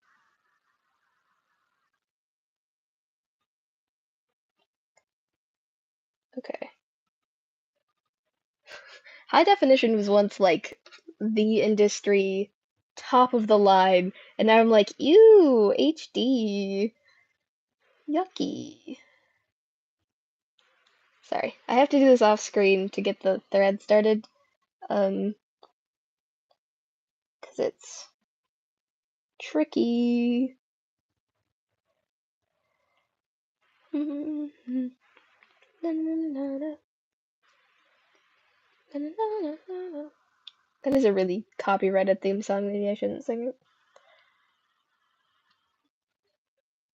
Okay. High definition was once like the industry top of the line, and now I'm like, ew, HD. Yucky. Sorry, I have to do this off screen to get the thread started. Because it's tricky. That is a really copyrighted theme song. Maybe I shouldn't sing it.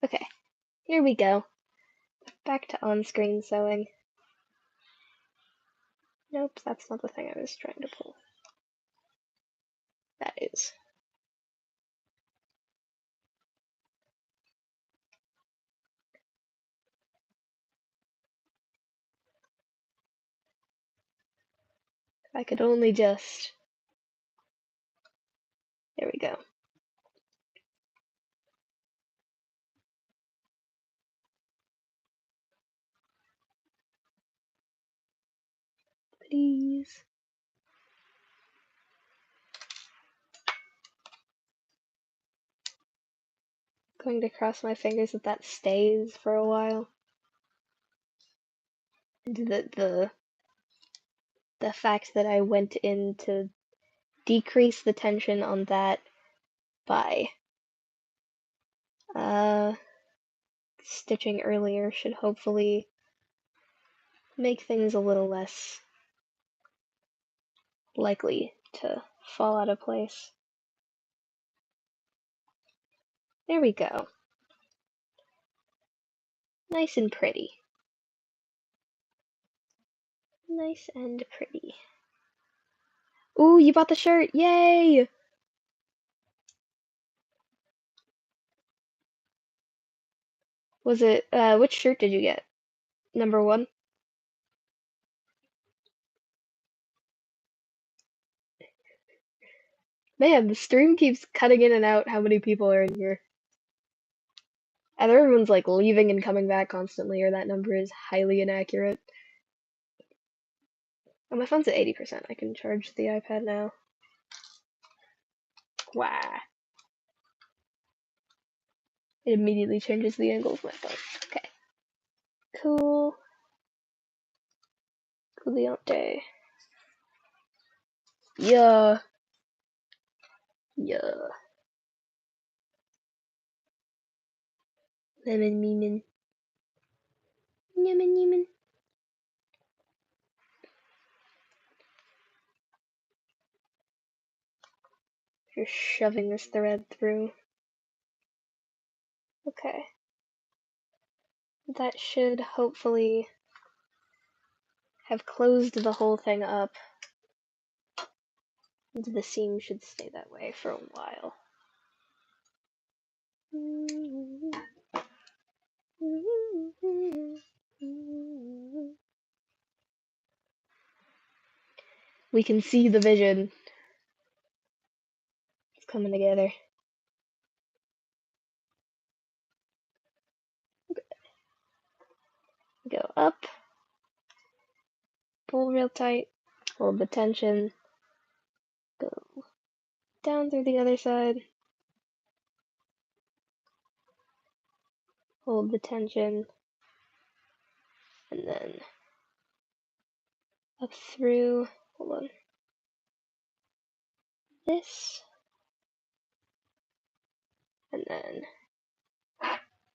Okay, here we go. Back to on-screen sewing. Nope, that's not the thing I was trying to pull. That is. If I could only just... There we go. Please. Going to cross my fingers that that stays for a while. And the fact that I went in to decrease the tension on that by stitching earlier should hopefully make things a little less likely to fall out of place. There we go. Nice and pretty. Nice and pretty. Ooh, you bought the shirt! Yay! Was it, which shirt did you get? Number one? Man, the stream keeps cutting in and out how many people are in here. Either everyone's like leaving and coming back constantly, or that number is highly inaccurate. Oh, my phone's at 80%. I can charge the iPad now. Wow. It immediately changes the angle of my phone. Okay. Cool. Cooliante. Yeah. Yeah. Lemon meemin. Lemon meemin. You're shoving this thread through. Okay. That should hopefully have closed the whole thing up. And the seam should stay that way for a while. We can see the vision. It's coming together. Go up, pull real tight, hold the tension, go down through the other side, hold the tension, and then up through, hold on, this, and then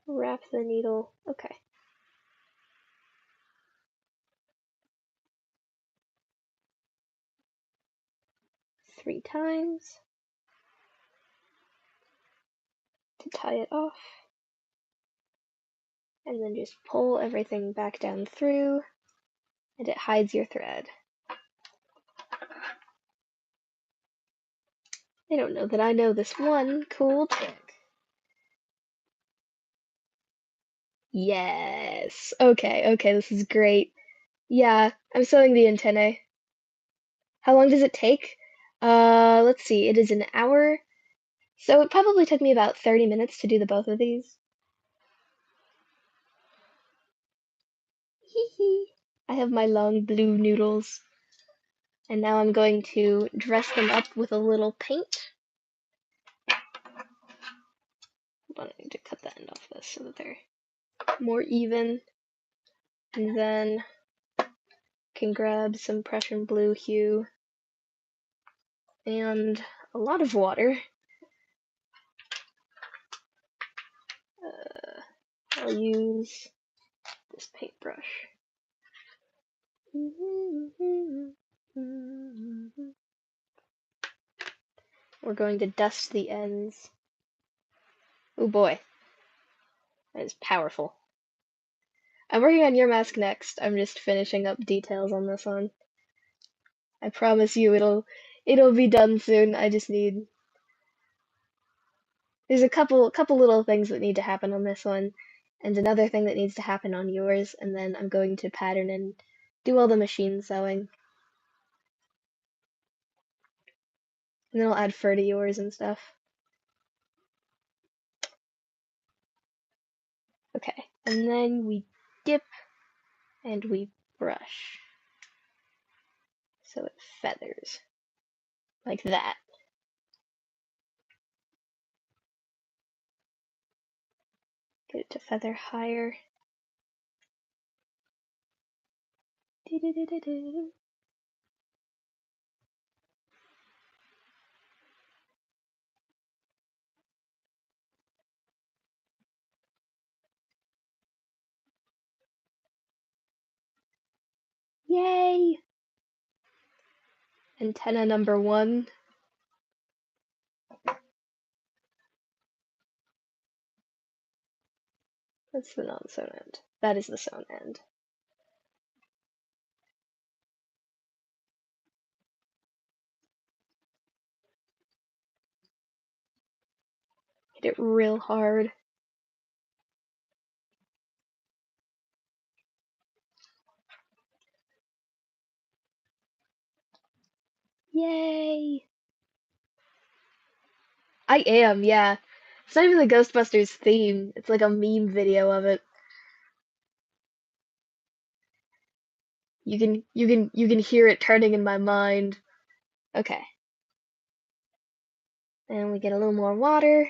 wrap the needle, okay. 3 times to tie it off, and then just pull everything back down through, and it hides your thread. They don't know that I know this one cool trick. Yes! Okay, this is great. Yeah, I'm sewing the antennae. How long does it take? Let's see, it is an hour. So it probably took me about 30 minutes to do the both of these. Hee hee. I have my long blue noodles. And now I'm going to dress them up with a little paint. Hold on, I need to cut the end off this so that they're more even. And then can grab some Prussian blue hue and a lot of water. I'll use this paintbrush. We're going to dust the ends. Oh boy, that is powerful. I'm working on your mask next. I'm just finishing up details on this one. I promise you it'll be done soon. I just need there's a couple little things that need to happen on this one and another thing that needs to happen on yours, and then I'm going to pattern and do all the machine sewing. And then I'll add fur to yours and stuff. Okay, and then we dip and we brush. So it feathers. Like that. Get it to feather higher. Yay! Antenna number 1. That's the non-sewn end. That is the sewn end. Hit it real hard. Yay! I am, yeah. It's not even the Ghostbusters theme. It's like a meme video of it. You can hear it turning in my mind. Okay. And we get a little more water.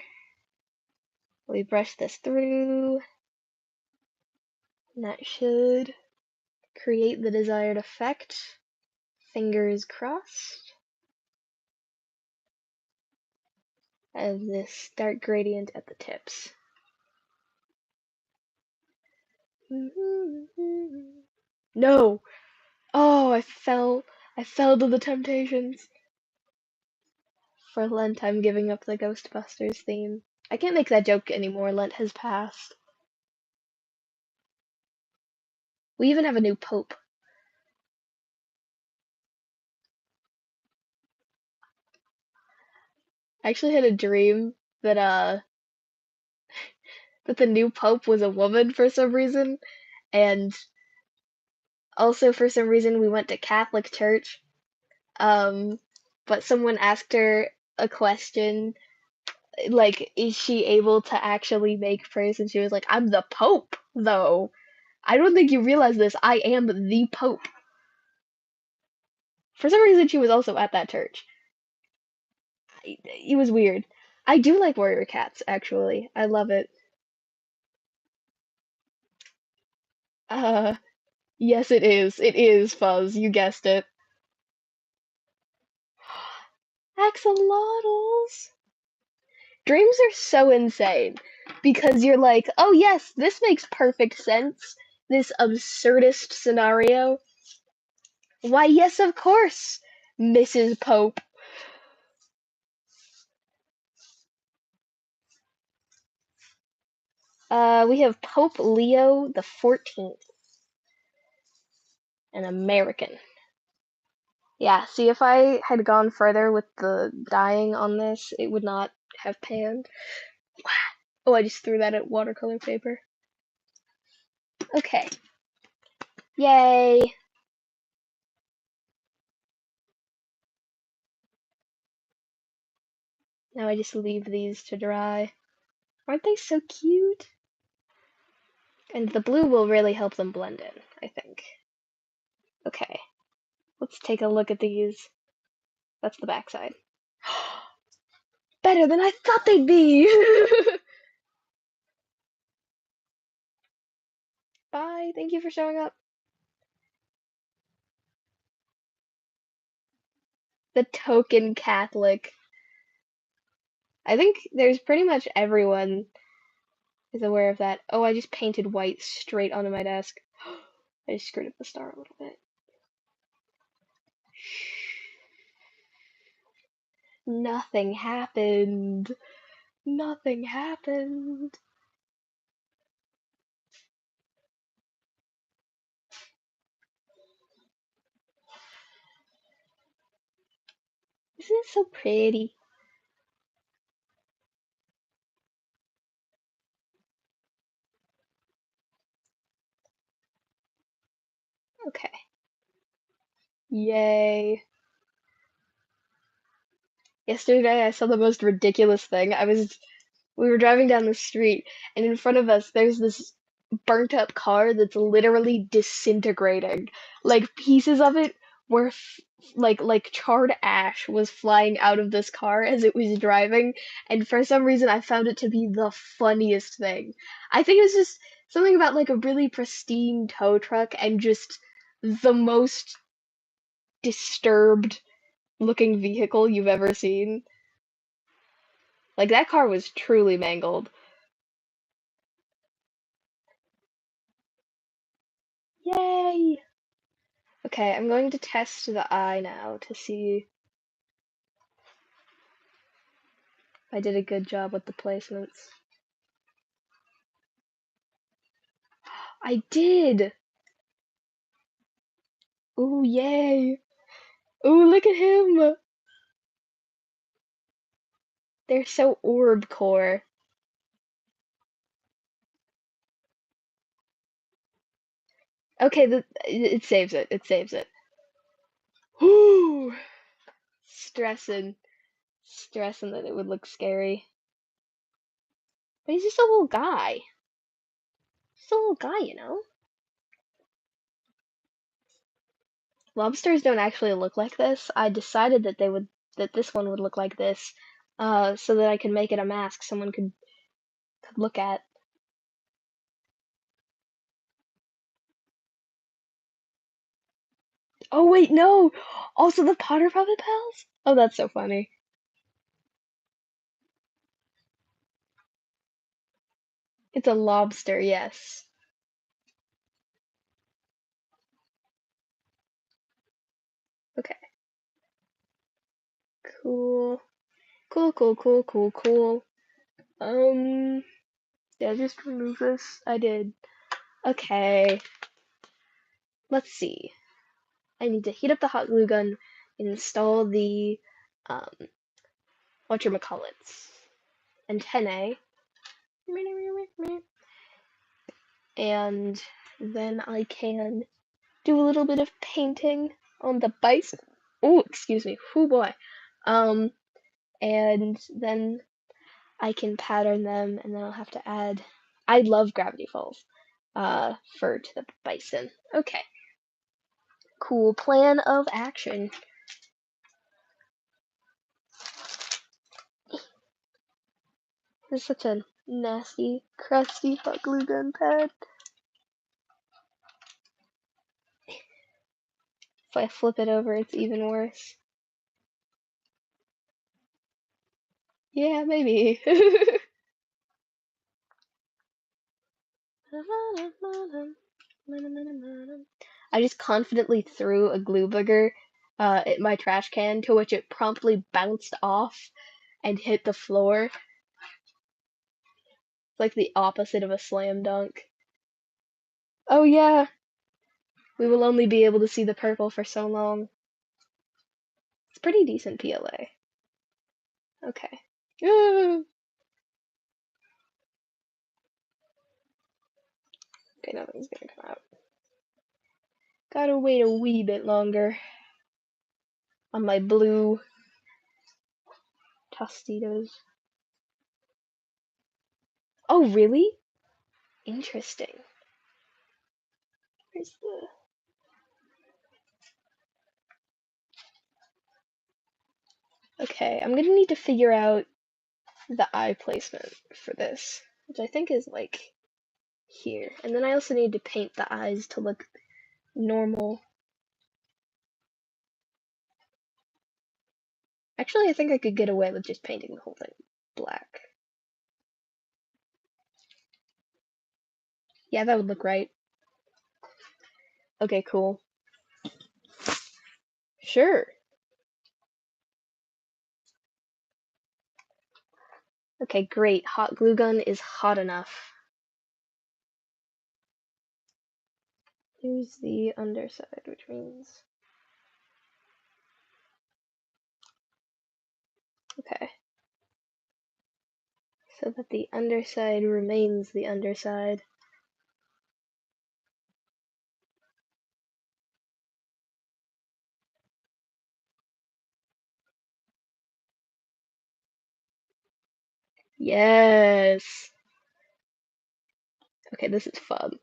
We brush this through. And that should create the desired effect. Fingers crossed. Of this dark gradient at the tips. No! Oh, I fell to the temptations. For Lent, I'm giving up the Ghostbusters theme. I can't make that joke anymore. Lent has passed. We even have a new pope. I actually had a dream that the new pope was a woman for some reason, and also for some reason we went to Catholic church. But someone asked her a question like, is she able to actually make prayers? And she was like, I'm the pope, though. I don't think you realize this. I am the pope. For some reason, she was also at that church. It was weird. I do like warrior cats, actually. I love it. Uh, yes, it is. It is, Fuzz. You guessed it. Axolotls. Dreams are so insane because you're like, oh yes, this makes perfect sense. This absurdist scenario. Why, yes, of course, Mrs. Pope. We have Pope Leo the 14th, an American. Yeah, see, if I had gone further with the dyeing on this, it would not have panned. Oh, I just threw that at watercolor paper. Okay. Yay! Now I just leave these to dry. Aren't they so cute? And the blue will really help them blend in, I think. Okay. Let's take a look at these. That's the backside. Better than I thought they'd be! Bye, thank you for showing up. The token Catholic. I think there's pretty much everyone is aware of that. Oh, I just painted white straight onto my desk. I just screwed up the star a little bit. Nothing happened. Nothing happened. Isn't it so pretty? Okay. Yay. Yesterday I saw the most ridiculous thing. We were driving down the street, and in front of us there's this burnt up car that's literally disintegrating. Like pieces of it were like charred ash was flying out of this car as it was driving, and for some reason I found it to be the funniest thing. I think it was just something about like a really pristine tow truck and just the most disturbed looking vehicle you've ever seen. Like that car was truly mangled. Yay! Okay, I'm going to test the eye now to see if I did a good job with the placements. I did! Ooh, yay! Ooh, look at him! They're so orb core. Okay, it saves it. It saves it. Whoo! Stressing. stressing that it would look scary. But he's just a little guy. Just a little guy, you know? Lobsters don't actually look like this. I decided that that this one would look like this, so that I could make it a mask someone could look at. Oh wait, no! Also the Potter Puppet Pals? Oh, that's so funny. It's a lobster, yes. Okay. Cool. Cool, cool, cool, cool, cool. Did I just remove this? I did. Okay. Let's see. I need to heat up the hot glue gun, install the, um, whatchamacallits, antennae, and then I can do a little bit of painting on the bison. Oh, excuse me. Oh boy. Um, and then I can pattern them, and then I'll have to add. I love Gravity Falls. Fur to the bison. Okay. Cool plan of action. This is such a nasty, crusty hot glue gun pad. If I flip it over, it's even worse. Yeah, maybe. I just confidently threw a glue booger at my trash can, to which it promptly bounced off and hit the floor. It's like the opposite of a slam dunk. Oh yeah, we will only be able to see the purple for so long. It's pretty decent PLA. Okay. Okay, nothing's gonna come out. Gotta wait a wee bit longer on my blue Tostitos. Oh, really? Interesting. Where's the... Okay, I'm gonna need to figure out the eye placement for this, which I think is like here. And then I also need to paint the eyes to look normal. Actually, I think I could get away with just painting the whole thing black. Yeah, that would look right. Okay, cool. Sure. Okay, great. Hot glue gun is hot enough. Here's the underside, which means... Okay. So that the underside remains the underside. Yes! Okay, this is fun.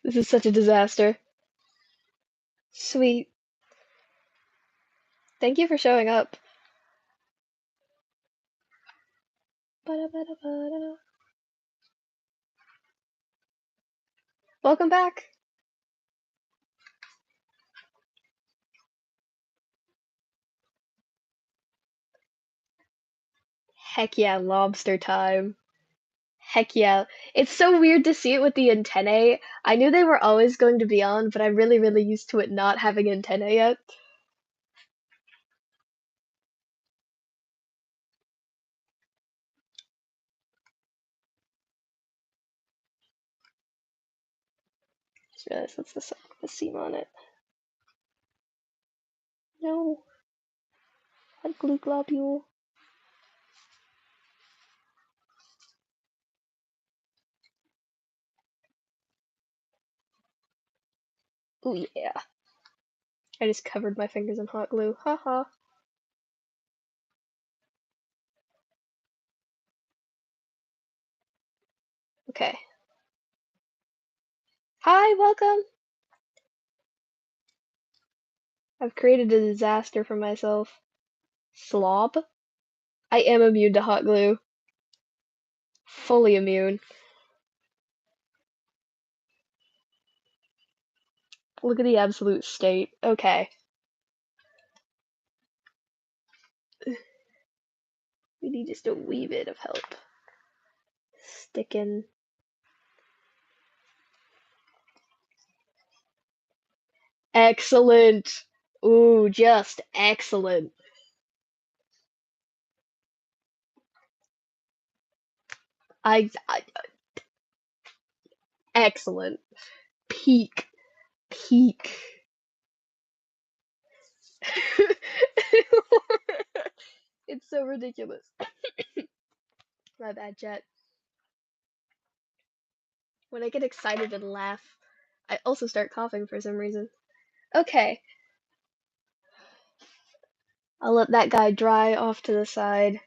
This is such a disaster. Sweet. Thank you for showing up. Ba-da-ba-da-ba-da. Welcome back. Heck yeah, lobster time. Heck yeah. It's so weird to see it with the antennae. I knew they were always going to be on, but I'm really, really used to it not having antennae yet. Just realized that's the seam on it. No. A glue globule. Oh yeah. I just covered my fingers in hot glue. Haha. Okay. Hi, welcome! I've created a disaster for myself. Slob? I am immune to hot glue. Fully immune. Look at the absolute state. Okay. We need just a wee bit of help. Sticking. Excellent! Ooh, just excellent. I excellent. Peak. Peak. It's so ridiculous. My bad, Jet. When I get excited and laugh, I also start coughing for some reason. Okay, I'll let that guy dry off to the side.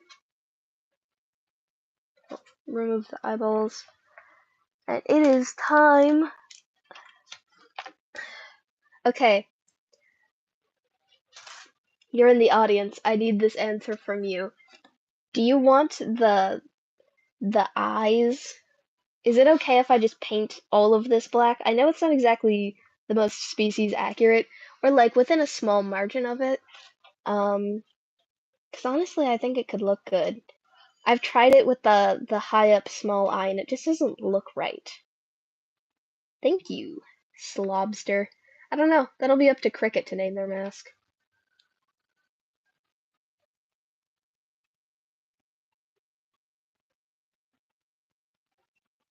Remove the eyeballs. And it is time. Okay, you're in the audience. I need this answer from you. Do you want the eyes? Is it okay if I just paint all of this black? I know it's not exactly the most species accurate, or like within a small margin of it. Because honestly, I think it could look good. I've tried it with the high up small eye, and it just doesn't look right. Thank you, Slobster. I don't know. That'll be up to Cricket to name their mask.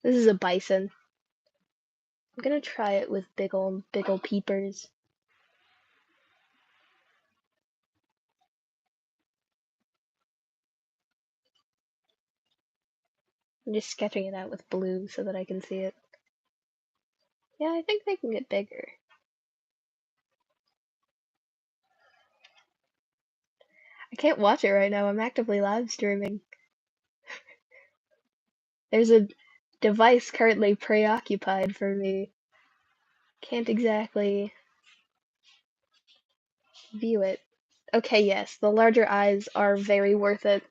This is a bison. I'm gonna try it with big ol' peepers. I'm just sketching it out with blue so that I can see it. Yeah, I think they can get bigger. I can't watch it right now. I'm actively live streaming. There's a device currently preoccupied for me. Can't exactly view it. Okay, yes, the larger eyes are very worth it.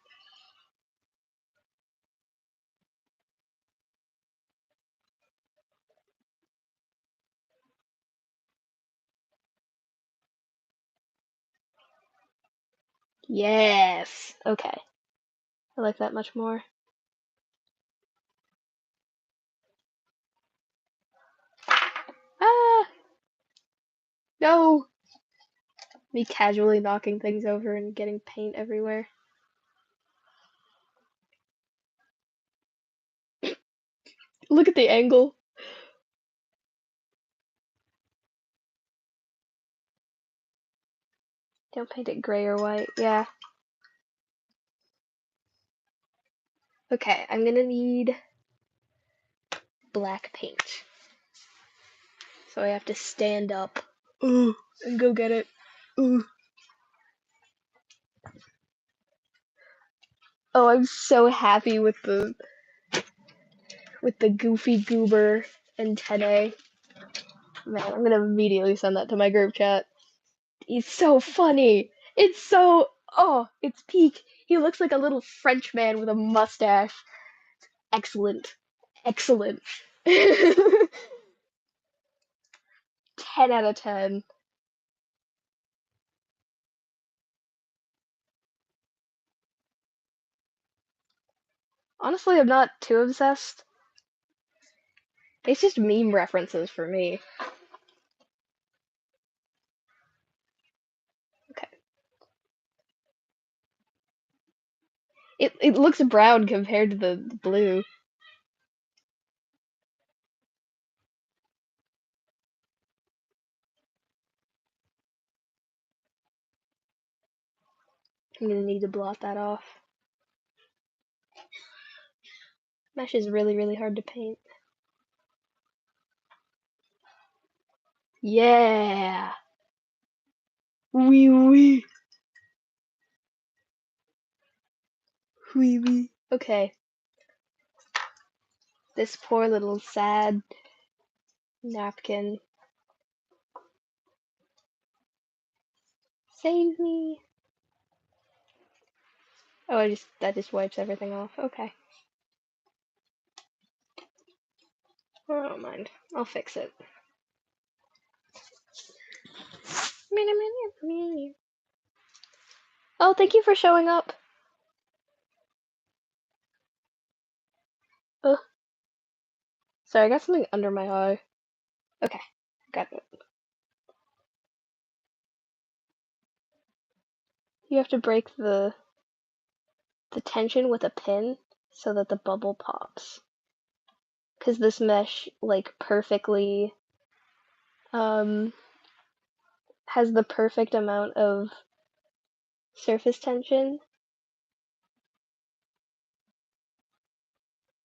Yes! Okay. I like that much more. Ah! No! Me casually knocking things over and getting paint everywhere. Look at the angle. Don't paint it gray or white. Yeah. Okay, I'm gonna need black paint. So I have to stand up. Ooh, and go get it. Ooh. Oh, I'm so happy with the goofy goober antennae. Man, I'm gonna immediately send that to my group chat. He's so funny. It's so it's peak. He looks like a little French man with a mustache. Excellent. Excellent. 10 out of 10. Honestly, I'm not too obsessed. It's just meme references for me. Okay. It looks brown compared to the blue. I'm gonna need to blot that off. Mesh is really, really hard to paint. Yeah. Wee wee. Wee wee. Okay. This poor little sad napkin. Save me. Oh, that just wipes everything off. Okay. I don't mind. I'll fix it. Oh, thank you for showing up. Ugh. Sorry, I got something under my eye. Okay, got it. You have to break the tension with a pin so that the bubble pops. Because this mesh, like, perfectly, has the perfect amount of surface tension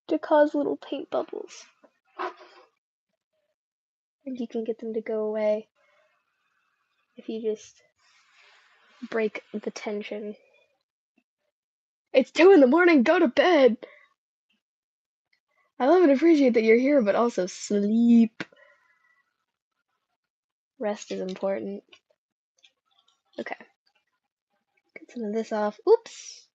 to cause little paint bubbles. And you can get them to go away if you just break the tension. It's 2 in the morning, go to bed! I love and appreciate that you're here, but also sleep. Rest is important. Okay. Get some of this off. Oops!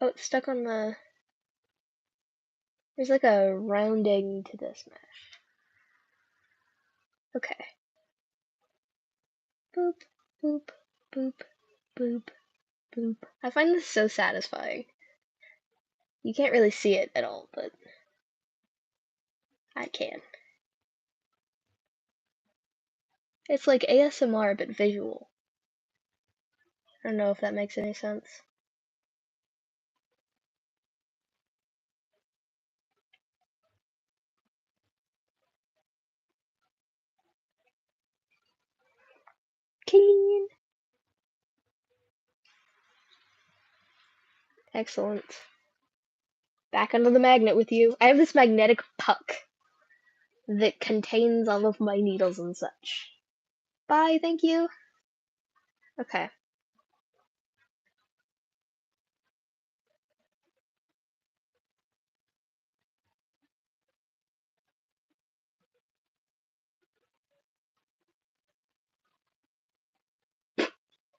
Oh, it's stuck on the... There's like a rounding to this mesh. Okay. Boop, boop, boop, boop, boop. I find this so satisfying. You can't really see it at all, but I can. It's like ASMR, but visual. I don't know if that makes any sense. Clean! Excellent. Back under the magnet with you. I have this magnetic puck that contains all of my needles and such. Bye, thank you. Okay.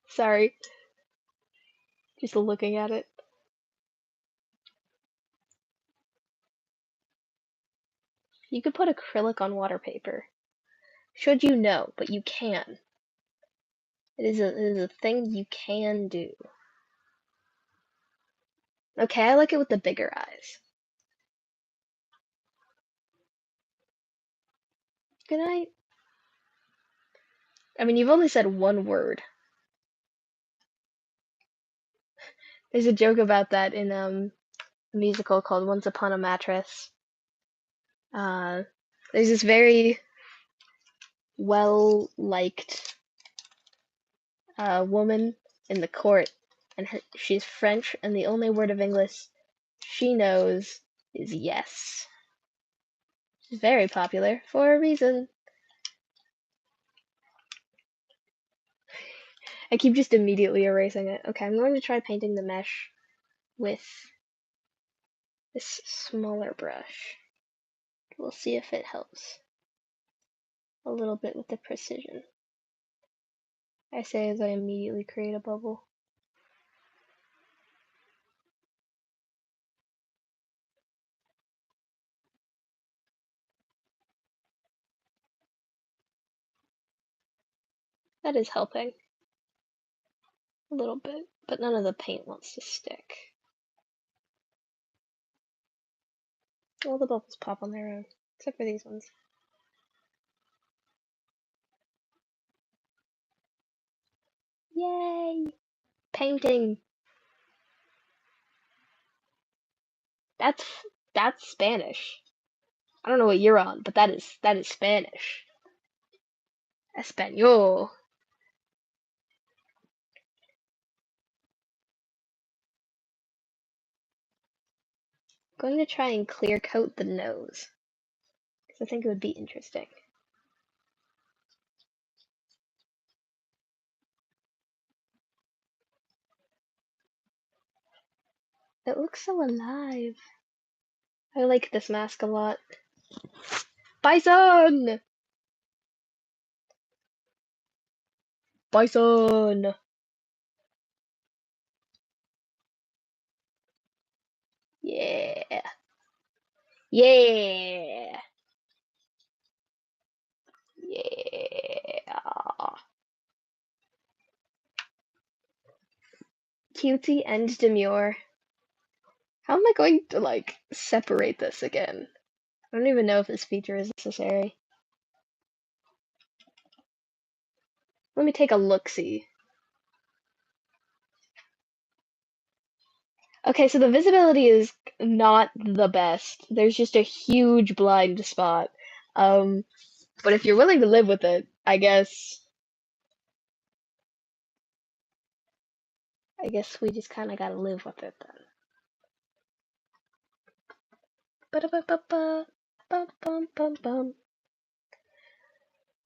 Sorry. Just looking at it. You could put acrylic on water paper. Should you know, but you can. It is a thing you can do. Okay, I like it with the bigger eyes. Good night. I mean, you've only said one word. There's a joke about that in a musical called Once Upon a Mattress. There's this very well-liked woman in the court, and she's French, and the only word of English she knows is yes. She's very popular for a reason. I keep just immediately erasing it. Okay, I'm going to try painting the mesh with this smaller brush. We'll see if it helps a little bit with the precision. I say as I immediately create a bubble. That is helping a little bit, but none of the paint wants to stick. All the bubbles pop on their own, except for these ones. Yay! Painting! That's Spanish. I don't know what you're on, but that is Spanish. Espanol. going to try and clear coat the nose, because I think it would be interesting. It looks so alive. I like this mask a lot. Bison! Bison! Yeah! Yeah! Yeah! Cutesy and demure. How am I going to, like, separate this again? I don't even know if this feature is necessary. Let me take a look-see. Okay, so the visibility is not the best. There's just a huge blind spot. But if you're willing to live with it, I guess we just kind of gotta live with it then. Ba-da-ba-ba-ba, bum-bum-bum-bum.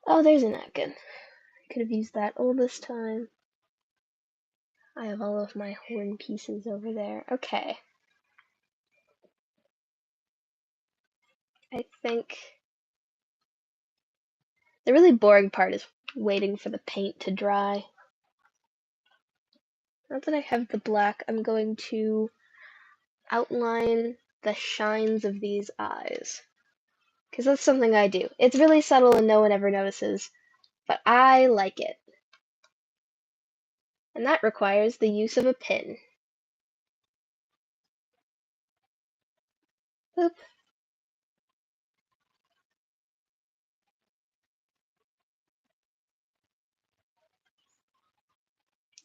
Oh, there's a napkin. I could have used that all this time. I have all of my horn pieces over there. Okay. I think the really boring part is waiting for the paint to dry. Now that I have the black, I'm going to outline the shines of these eyes. Because that's something I do. It's really subtle and no one ever notices, but I like it. And that requires the use of a pin. Boop.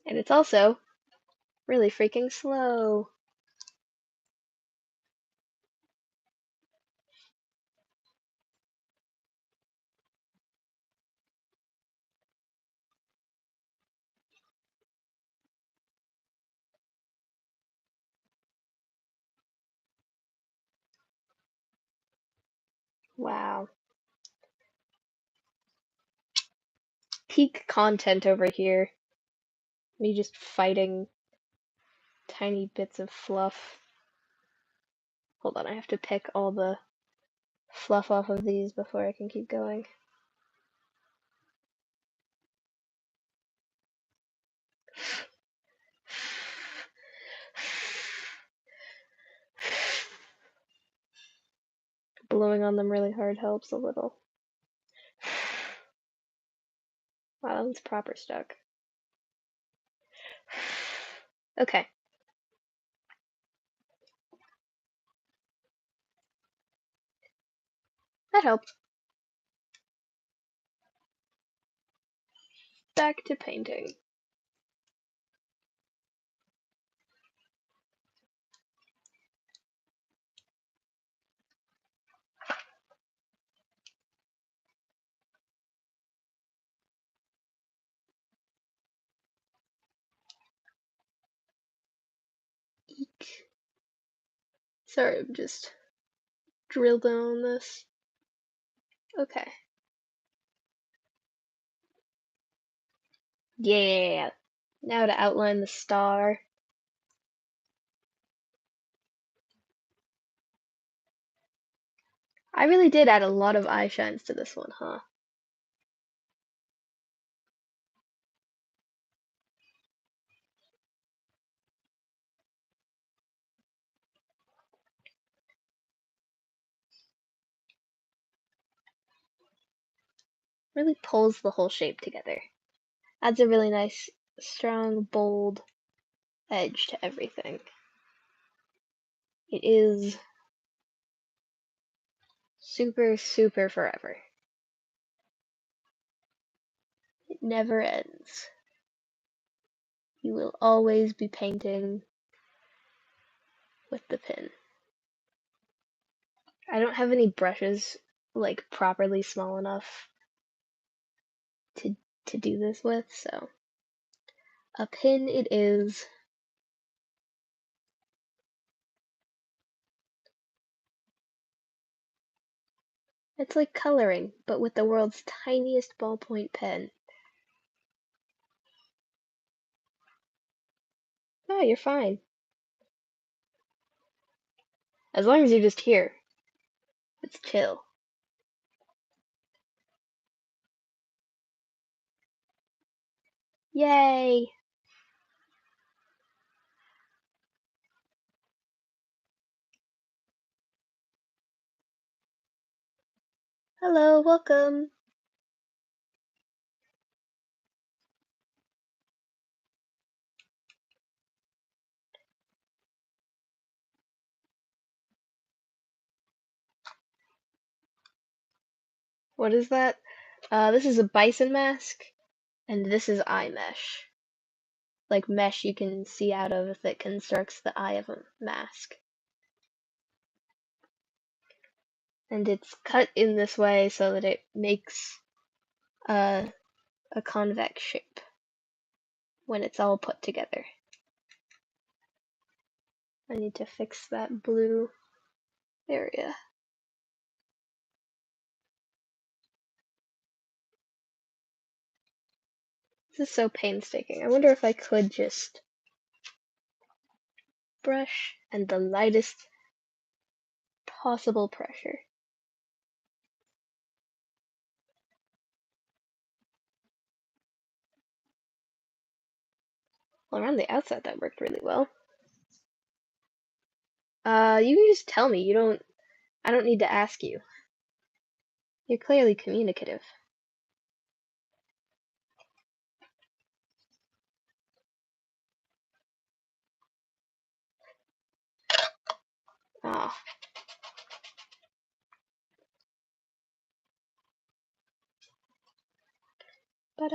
And it's also really freaking slow. Wow. Peak content over here. Me just fighting tiny bits of fluff. Hold on, I have to pick all the fluff off of these before I can keep going. Blowing on them really hard helps a little. Wow, that one's proper stuck. Okay. That helped. Back to painting. Eek. Sorry, I'm just drill down on this. Okay. Yeah. Now to outline the star. I really did add a lot of eye shines to this one, huh? Really pulls the whole shape together. Adds a really nice, strong, bold edge to everything. It is super, super forever. It never ends. You will always be painting with the pen. I don't have any brushes like properly small enough to do this with, so a pin it is. It's like coloring, but with the world's tiniest ballpoint pen. Oh, you're fine. As long as you're just here. It's chill. Yay! Hello, welcome. What is that? This is a bison mask, and this is eye mesh. Like mesh you can see out of that constructs the eye of a mask. And it's cut in this way so that it makes a convex shape when it's all put together. I need to fix that blue area. This is so painstaking. I wonder if I could just brush and the lightest possible pressure. Well, around the outside that worked really well. You can just tell me. I don't need to ask you. You're clearly communicative. Ah. There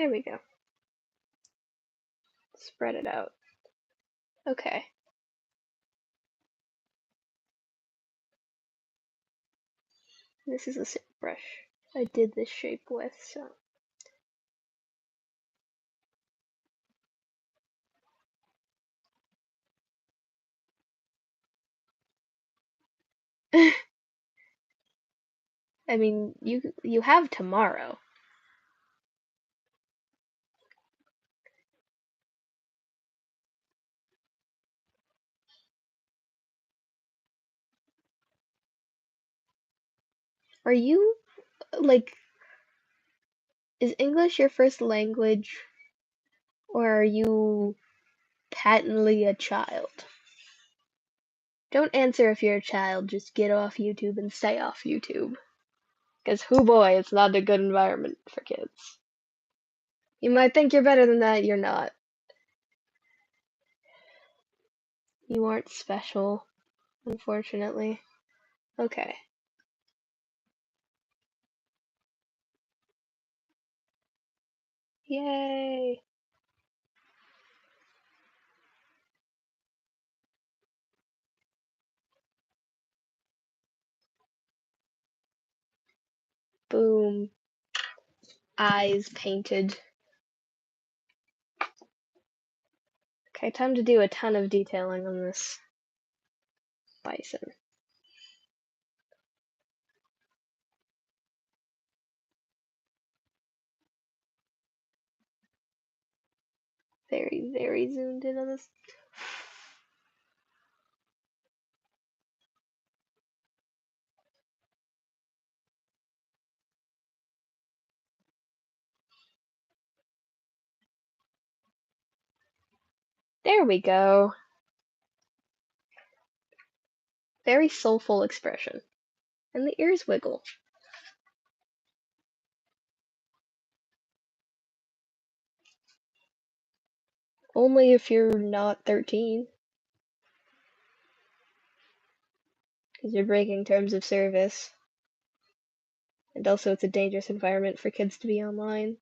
we go. Spread it out. Okay. This is the same brush I did this shape with, so. I mean, you have tomorrow. Are you, like, is English your first language, or are you patently a child? Don't answer if you're a child, just get off YouTube and stay off YouTube. Because, hoo boy, it's not a good environment for kids. You might think you're better than that, you're not. You aren't special, unfortunately. Okay. Yay! Boom. Eyes painted. Okay, time to do a ton of detailing on this bison. Very, very zoomed in on this. There we go. Very soulful expression. And the ears wiggle. Only if you're not 13. Because you're breaking terms of service. And also it's a dangerous environment for kids to be online.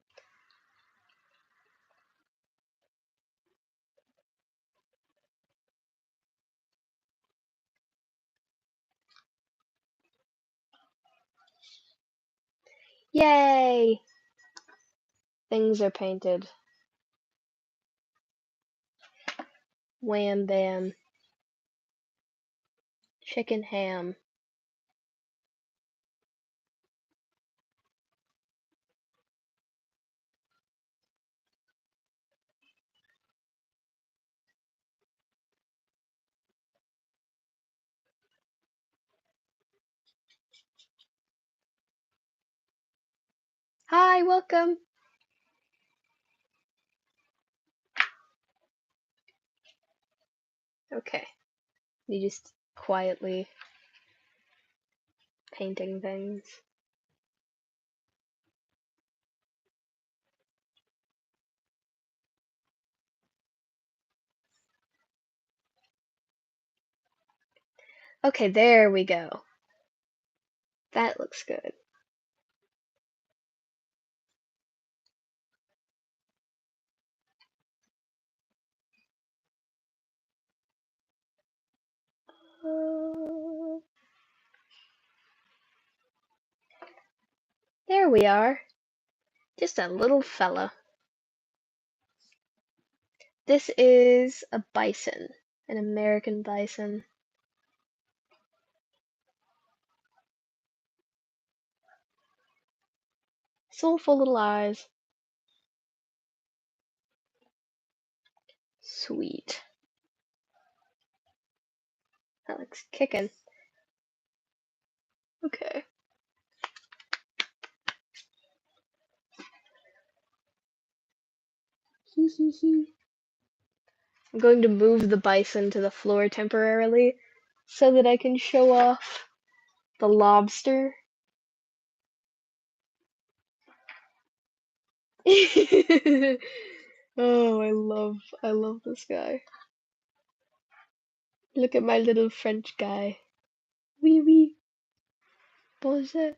Yay! Things are painted. Wham bam. Chicken ham. Hi, welcome. Okay. You just quietly painting things. Okay, there we go. That looks good. There we are. Just a little fella. This is a bison, an American bison. Soulful little eyes. Sweet. That looks kickin'. Okay. I'm going to move the bison to the floor temporarily so that I can show off the lobster. Oh, I love this guy. Look at my little French guy. Oui, oui. Bonjour.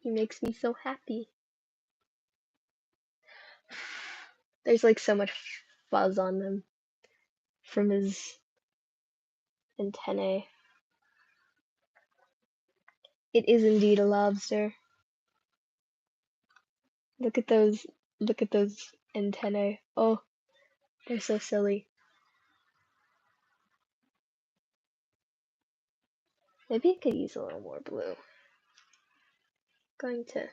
He makes me so happy. There's like so much fuzz on him from his antennae. It is indeed a lobster. Look at those antennae. Oh, they're so silly. Maybe I could use a little more blue. Going to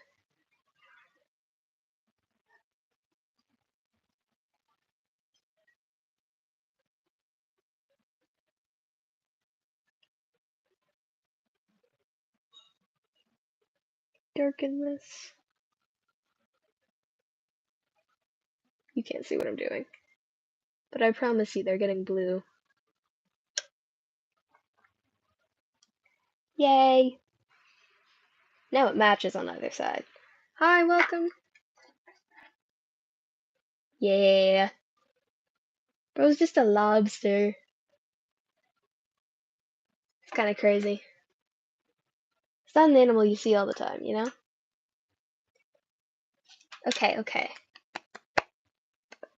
darken this. You can't see what I'm doing. But I promise you they're getting blue. Yay! Now it matches on either side. Hi, welcome. Yeah. Bro's just a lobster. It's kind of crazy. It's not an animal you see all the time, you know? Okay, okay.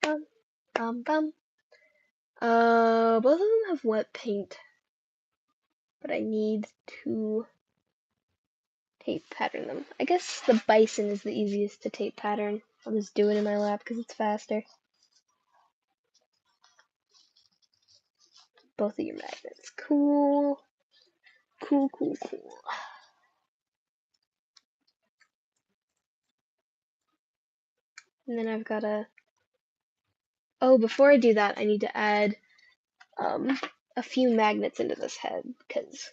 Bum, bum, bum. Both of them have wet paint. But I need to tape pattern them. I guess the bison is the easiest to tape pattern. I'll just do it in my lap because it's faster. Both of your magnets. Cool. Cool, cool, cool. And then I've got to... Oh, before I do that, I need to add a few magnets into this head because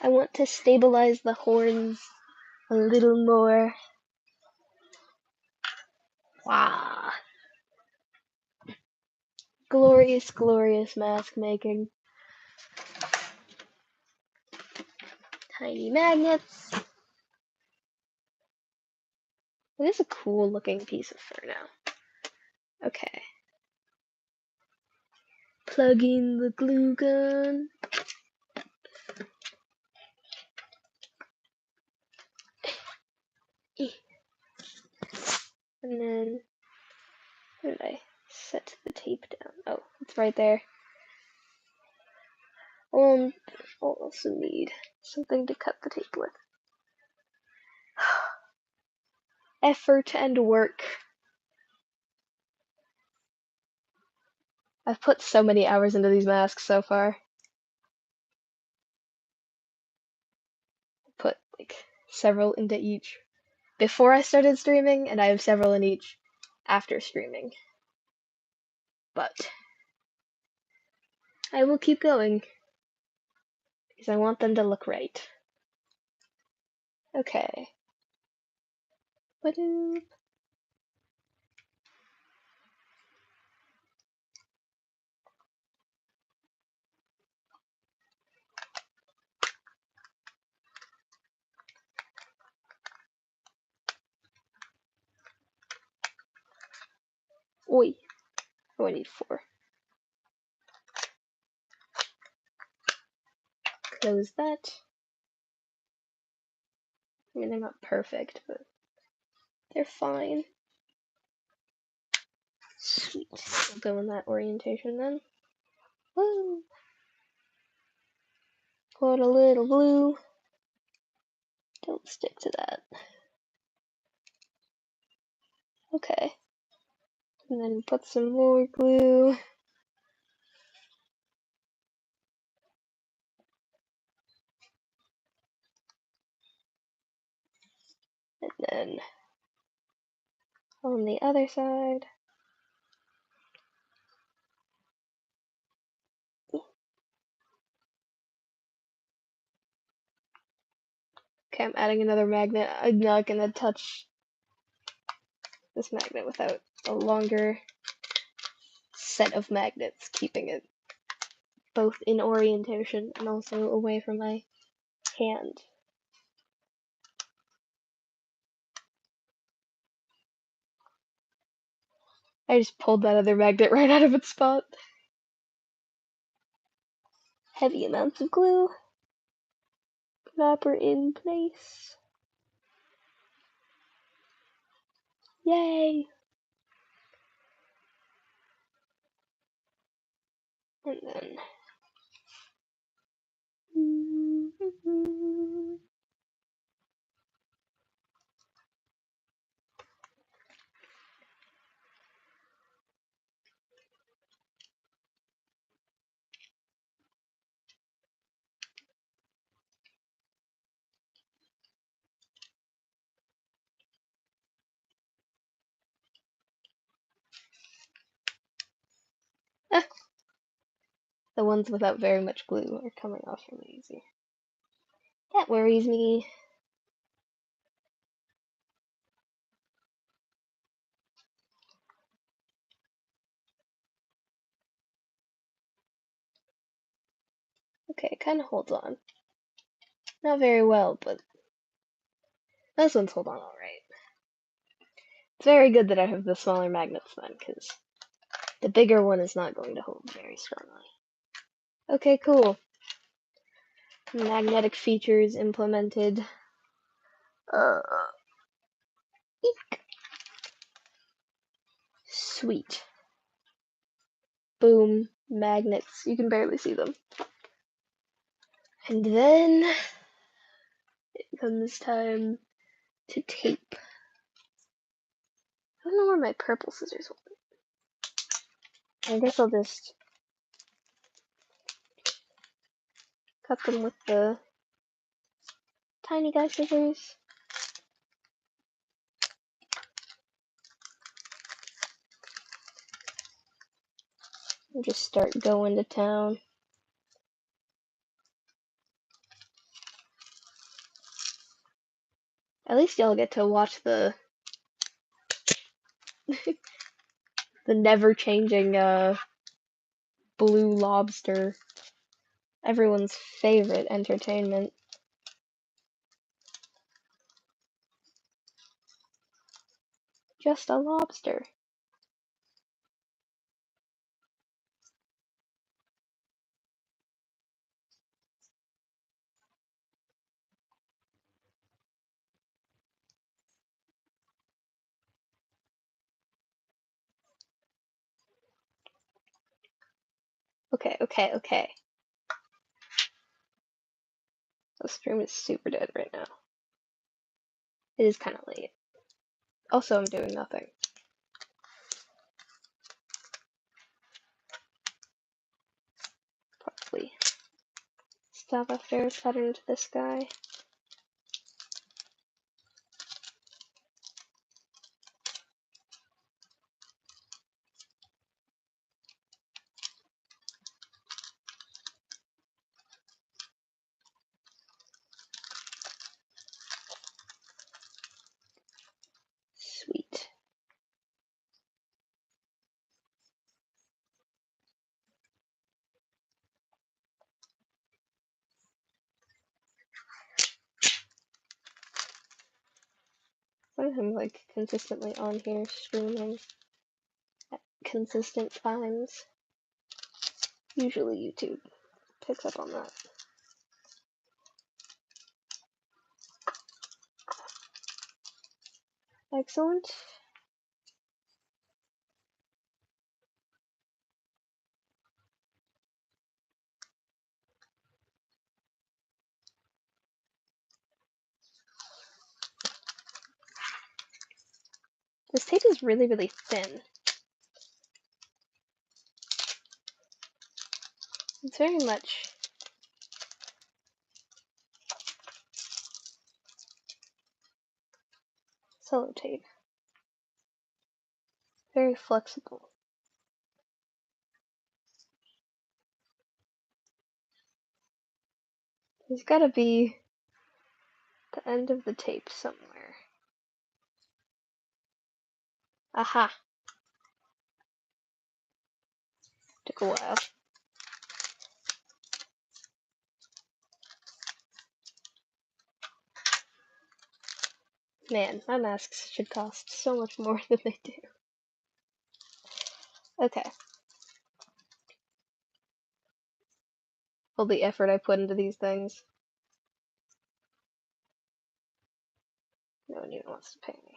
I want to stabilize the horns a little more. Wow. Glorious, glorious mask making. Tiny magnets. It is a cool looking piece of fur now. Okay. Plug in the glue gun. And then, where did I set the tape down? Oh, it's right there. I'll also need something to cut the tape with. Effort and work. I've put so many hours into these masks so far. Put like several into each before I started streaming, and I have several in each after streaming. But I will keep going because I want them to look right. Okay. Ba-doop. Oi. Oh, I need 4. Close that. I mean, they're not perfect, but they're fine. Sweet. I'll go in that orientation then. Woo! Put a little glue. Don't stick to that. Okay. And then put some more glue. And then on the other side. Okay, I'm adding another magnet. I'm not gonna touch this magnet without a longer set of magnets, keeping it both in orientation and also away from my hand. I just pulled that other magnet right out of its spot. Heavy amounts of glue. Wrapper in place. Yay! And then ah, the ones without very much glue are coming off really easy. That worries me. Okay, it kind of holds on. Not very well, but those ones hold on alright. It's very good that I have the smaller magnets then, because the bigger one is not going to hold very strongly. Okay, cool. Magnetic features implemented. Eek. Sweet. Boom. Magnets. You can barely see them. And then it comes time to tape. I don't know where my purple scissors went. I guess I'll just cut them with the tiny guy scissors. And just start going to town. At least y'all get to watch the the never-changing blue lobster. Everyone's favorite entertainment. Just a lobster. Okay. The stream is super dead right now. It is kind of late. Also, I'm doing nothing. stop after it's headed into this guy. Sweet. I'm like consistently on here streaming at consistent times. Usually YouTube picks up on that. Excellent. This tape is really, really thin. It's very much sellotape. Very flexible. There's gotta be the end of the tape somewhere. Aha! Took a while. Man, my masks should cost so much more than they do. Okay. All the effort I put into these things. No one even wants to pay me.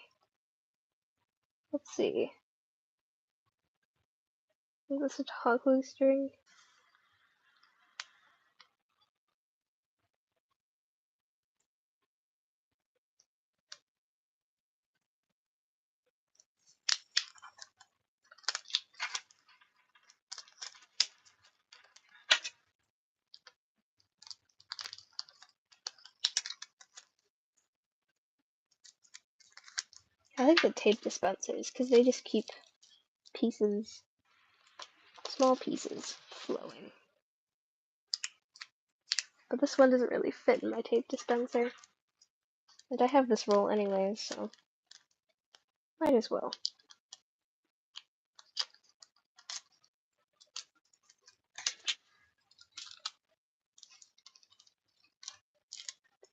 Let's see. Is this a hot glue string? I like the tape dispensers because they just keep pieces, small pieces, flowing. But this one doesn't really fit in my tape dispenser. And I have this roll anyways, so might as well.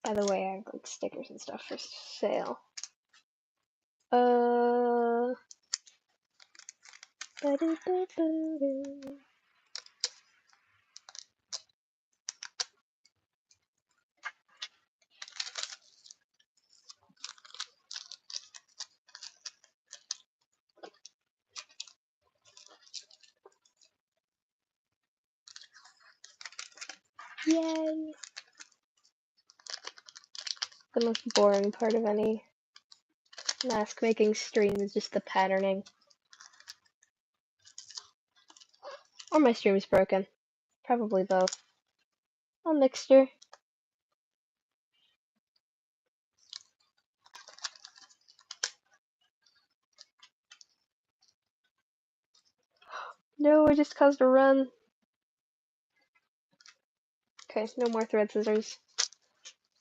By the way, I have like stickers and stuff for sale. Yay! The most boring part of any mask making stream is just the patterning. Or my stream is broken. Probably both. A mixture. No, I just caused a run. Okay, no more thread scissors.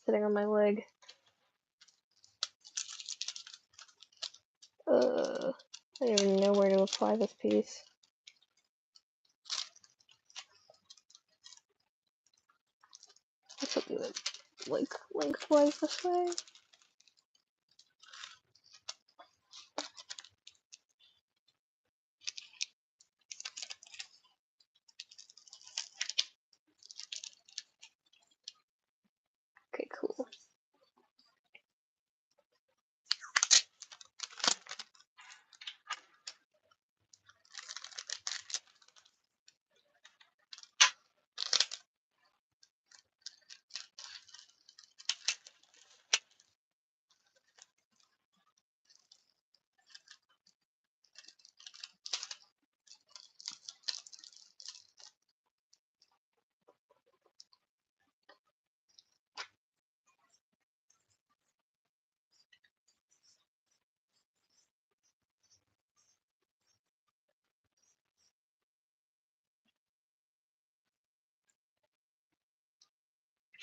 Sitting on my leg. I don't even know where to apply this piece. Let's do it like lengthwise this way. Okay, cool.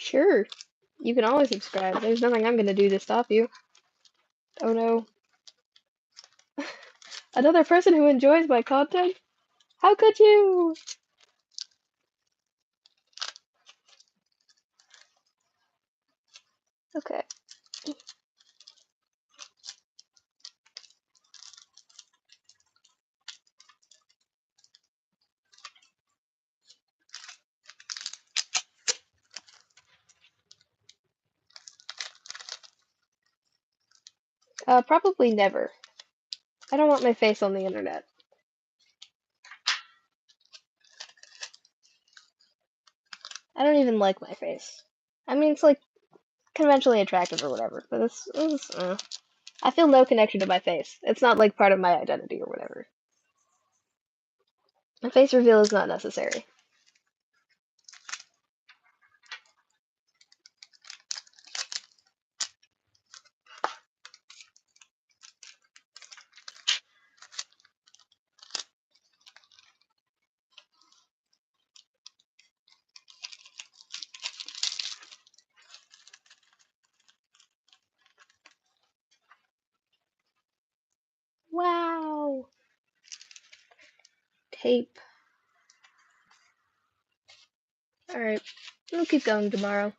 Sure. You can always subscribe. There's nothing I'm gonna do to stop you. Oh no. Another person who enjoys my content? How could you? Okay. Probably never. I don't want my face on the internet. I don't even like my face. I mean, it's like conventionally attractive or whatever, but I feel no connection to my face. It's not like part of my identity or whatever. A face reveal is not necessary. Wow! Tape. Alright, we'll keep going tomorrow.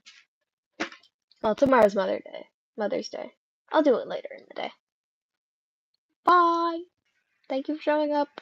Well, tomorrow's Mother's Day. I'll do it later in the day. Bye! Thank you for showing up.